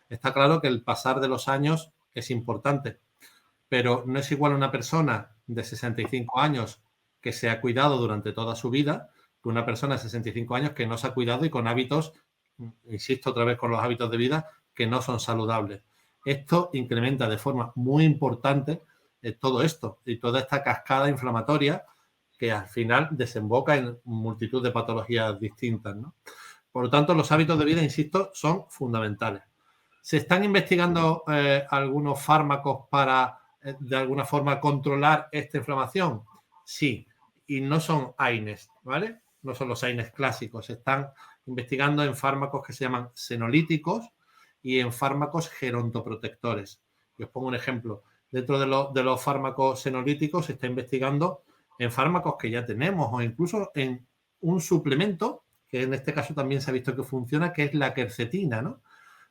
[SPEAKER 3] Está claro que el pasar de los años es importante, pero no es igual una persona de 65 años que se ha cuidado durante toda su vida que una persona de 65 años que no se ha cuidado y con hábitos, insisto otra vez con los hábitos de vida, que no son saludables. Esto incrementa de forma muy importante todo esto y toda esta cascada inflamatoria que al final desemboca en multitud de patologías distintas, ¿no? Por lo tanto, los hábitos de vida, insisto, son fundamentales. ¿Se están investigando algunos fármacos para, de alguna forma, controlar esta inflamación? Sí, y no son AINES, ¿vale? No son los AINES clásicos. Se están investigando en fármacos que se llaman senolíticos y en fármacos gerontoprotectores. Y os pongo un ejemplo. Dentro de los fármacos senolíticos se está investigando en fármacos que ya tenemos o incluso en un suplemento, que en este caso también se ha visto que funciona, que es la quercetina, ¿no?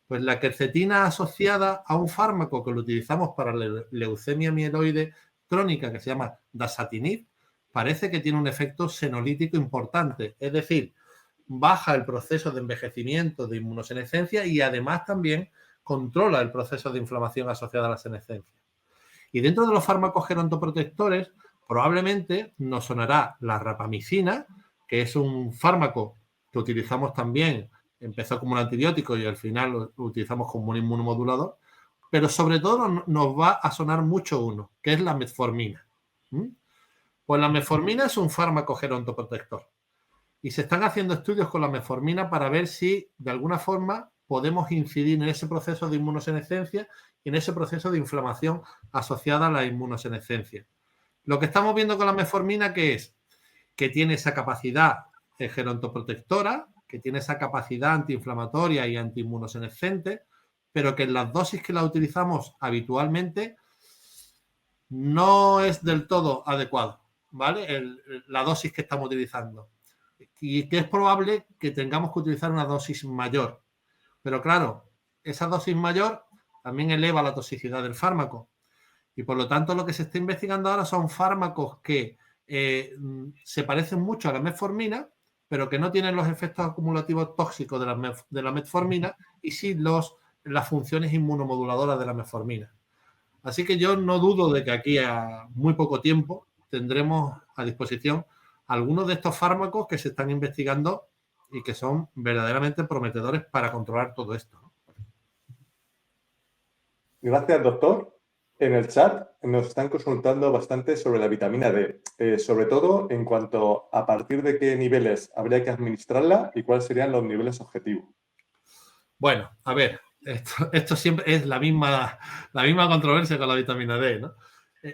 [SPEAKER 3] Pues la quercetina asociada a un fármaco que lo utilizamos para la leucemia mieloide crónica que se llama dasatinib, parece que tiene un efecto senolítico importante. Es decir, baja el proceso de envejecimiento de inmunosenescencia y además también controla el proceso de inflamación asociada a la senescencia. Y dentro de los fármacos gerontoprotectores probablemente nos sonará la rapamicina, que es un fármaco que utilizamos también. Empezó como un antibiótico y al final lo utilizamos como un inmunomodulador, pero sobre todo nos va a sonar mucho uno, que es la metformina. Pues la metformina es un fármaco gerontoprotector y se están haciendo estudios con la metformina para ver si de alguna forma podemos incidir en ese proceso de inmunosenescencia y en ese proceso de inflamación asociada a la inmunosenescencia. Lo que estamos viendo con la metformina, ¿qué es? Que tiene esa capacidad gerontoprotectora, que tiene esa capacidad antiinflamatoria y antiinmunosenescente, pero que en las dosis que la utilizamos habitualmente no es del todo adecuado, ¿vale? La dosis que estamos utilizando. Y que es probable que tengamos que utilizar una dosis mayor. Pero claro, esa dosis mayor también eleva la toxicidad del fármaco. Y por lo tanto lo que se está investigando ahora son fármacos que se parecen mucho a la metformina, pero que no tienen los efectos acumulativos tóxicos de la metformina y sí las funciones inmunomoduladoras de la metformina. Así que yo no dudo de que aquí a muy poco tiempo tendremos a disposición algunos de estos fármacos que se están investigando y que son verdaderamente prometedores para controlar todo esto.
[SPEAKER 5] Gracias, doctor. En el chat nos están consultando bastante sobre la vitamina D, sobre todo en cuanto a partir de qué niveles habría que administrarla y cuáles serían los niveles objetivos.
[SPEAKER 3] Bueno, a ver, esto siempre es la misma controversia con la vitamina D, ¿no?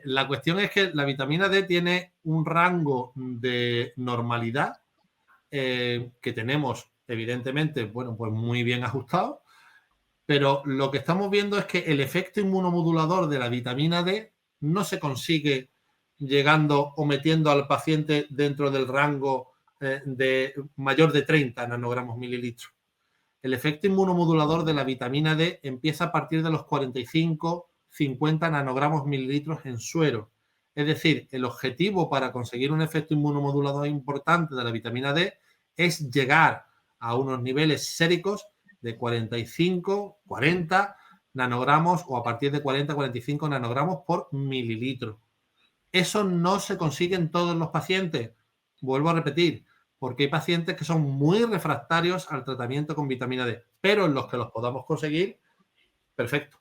[SPEAKER 3] La cuestión es que la vitamina D tiene un rango de normalidad que tenemos, evidentemente, bueno, pues muy bien ajustado, pero lo que estamos viendo es que el efecto inmunomodulador de la vitamina D no se consigue llegando o metiendo al paciente dentro del rango de mayor de 30 nanogramos mililitros. El efecto inmunomodulador de la vitamina D empieza a partir de los 45-50 nanogramos mililitros en suero. Es decir, el objetivo para conseguir un efecto inmunomodulador importante de la vitamina D es llegar a unos niveles séricos de 45-40 nanogramos o a partir de 40-45 nanogramos por mililitro. Eso no se consigue en todos los pacientes. Vuelvo a repetir, porque hay pacientes que son muy refractarios al tratamiento con vitamina D, pero en los que los podamos conseguir, perfecto.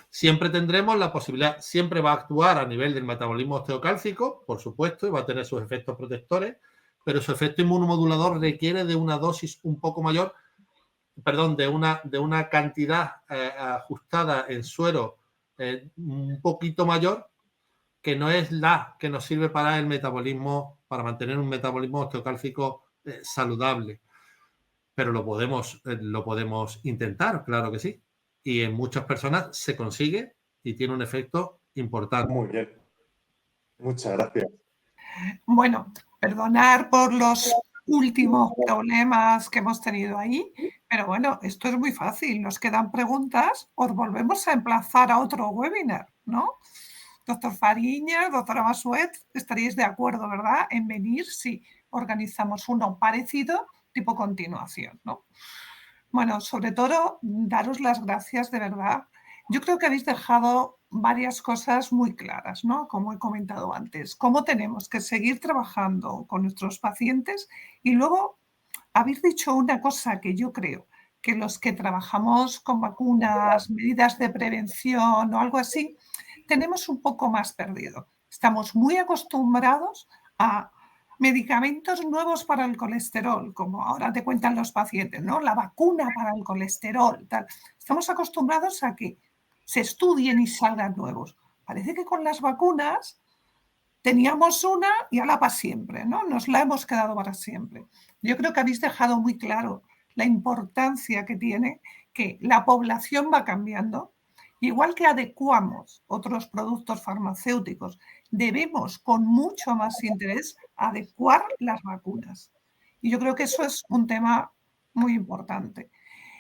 [SPEAKER 3] Siempre tendremos la posibilidad, siempre va a actuar a nivel del metabolismo osteocálcico, por supuesto, y va a tener sus efectos protectores, pero su efecto inmunomodulador requiere de una dosis un poco mayor, perdón, de una cantidad ajustada en suero un poquito mayor, que no es la que nos sirve para el metabolismo, para mantener un metabolismo osteocálcico saludable. Pero lo podemos intentar, claro que sí. Y en muchas personas se consigue y tiene un efecto importante.
[SPEAKER 5] Muy bien. Muchas gracias.
[SPEAKER 2] Bueno, perdonar por los últimos problemas que hemos tenido ahí, pero bueno, esto es muy fácil. Nos quedan preguntas, os volvemos a emplazar a otro webinar, ¿no? Doctor Fariñas, doctora Massuet, estaríais de acuerdo, ¿verdad?, en venir si organizamos uno parecido, tipo continuación, ¿no? Bueno, sobre todo, daros las gracias de verdad. Yo creo que habéis dejado varias cosas muy claras, ¿no? Como he comentado antes, cómo tenemos que seguir trabajando con nuestros pacientes y luego habéis dicho una cosa que yo creo que los que trabajamos con vacunas, medidas de prevención o algo así, tenemos un poco más perdido. Estamos muy acostumbrados a medicamentos nuevos para el colesterol, como ahora te cuentan los pacientes, ¿no? La vacuna para el colesterol, tal. Estamos acostumbrados a que se estudien y salgan nuevos. Parece que con las vacunas teníamos una y ala para siempre, ¿no? Nos la hemos quedado para siempre. Yo creo que habéis dejado muy claro la importancia que tiene que la población va cambiando. Igual que adecuamos otros productos farmacéuticos, debemos con mucho más interés adecuar las vacunas. Y yo creo que eso es un tema muy importante.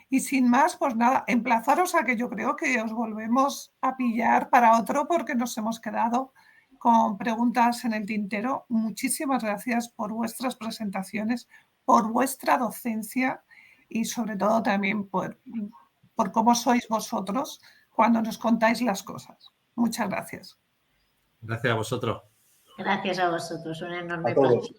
[SPEAKER 2] Y sin más, pues nada, emplazaros a que yo creo que os volvemos a pillar para otro porque nos hemos quedado con preguntas en el tintero. Muchísimas gracias por vuestras presentaciones, por vuestra docencia y sobre todo también por cómo sois vosotros cuando nos contáis las cosas. Muchas gracias.
[SPEAKER 3] Gracias a vosotros.
[SPEAKER 4] Gracias a vosotros, un enorme
[SPEAKER 5] A todos.
[SPEAKER 4] placer.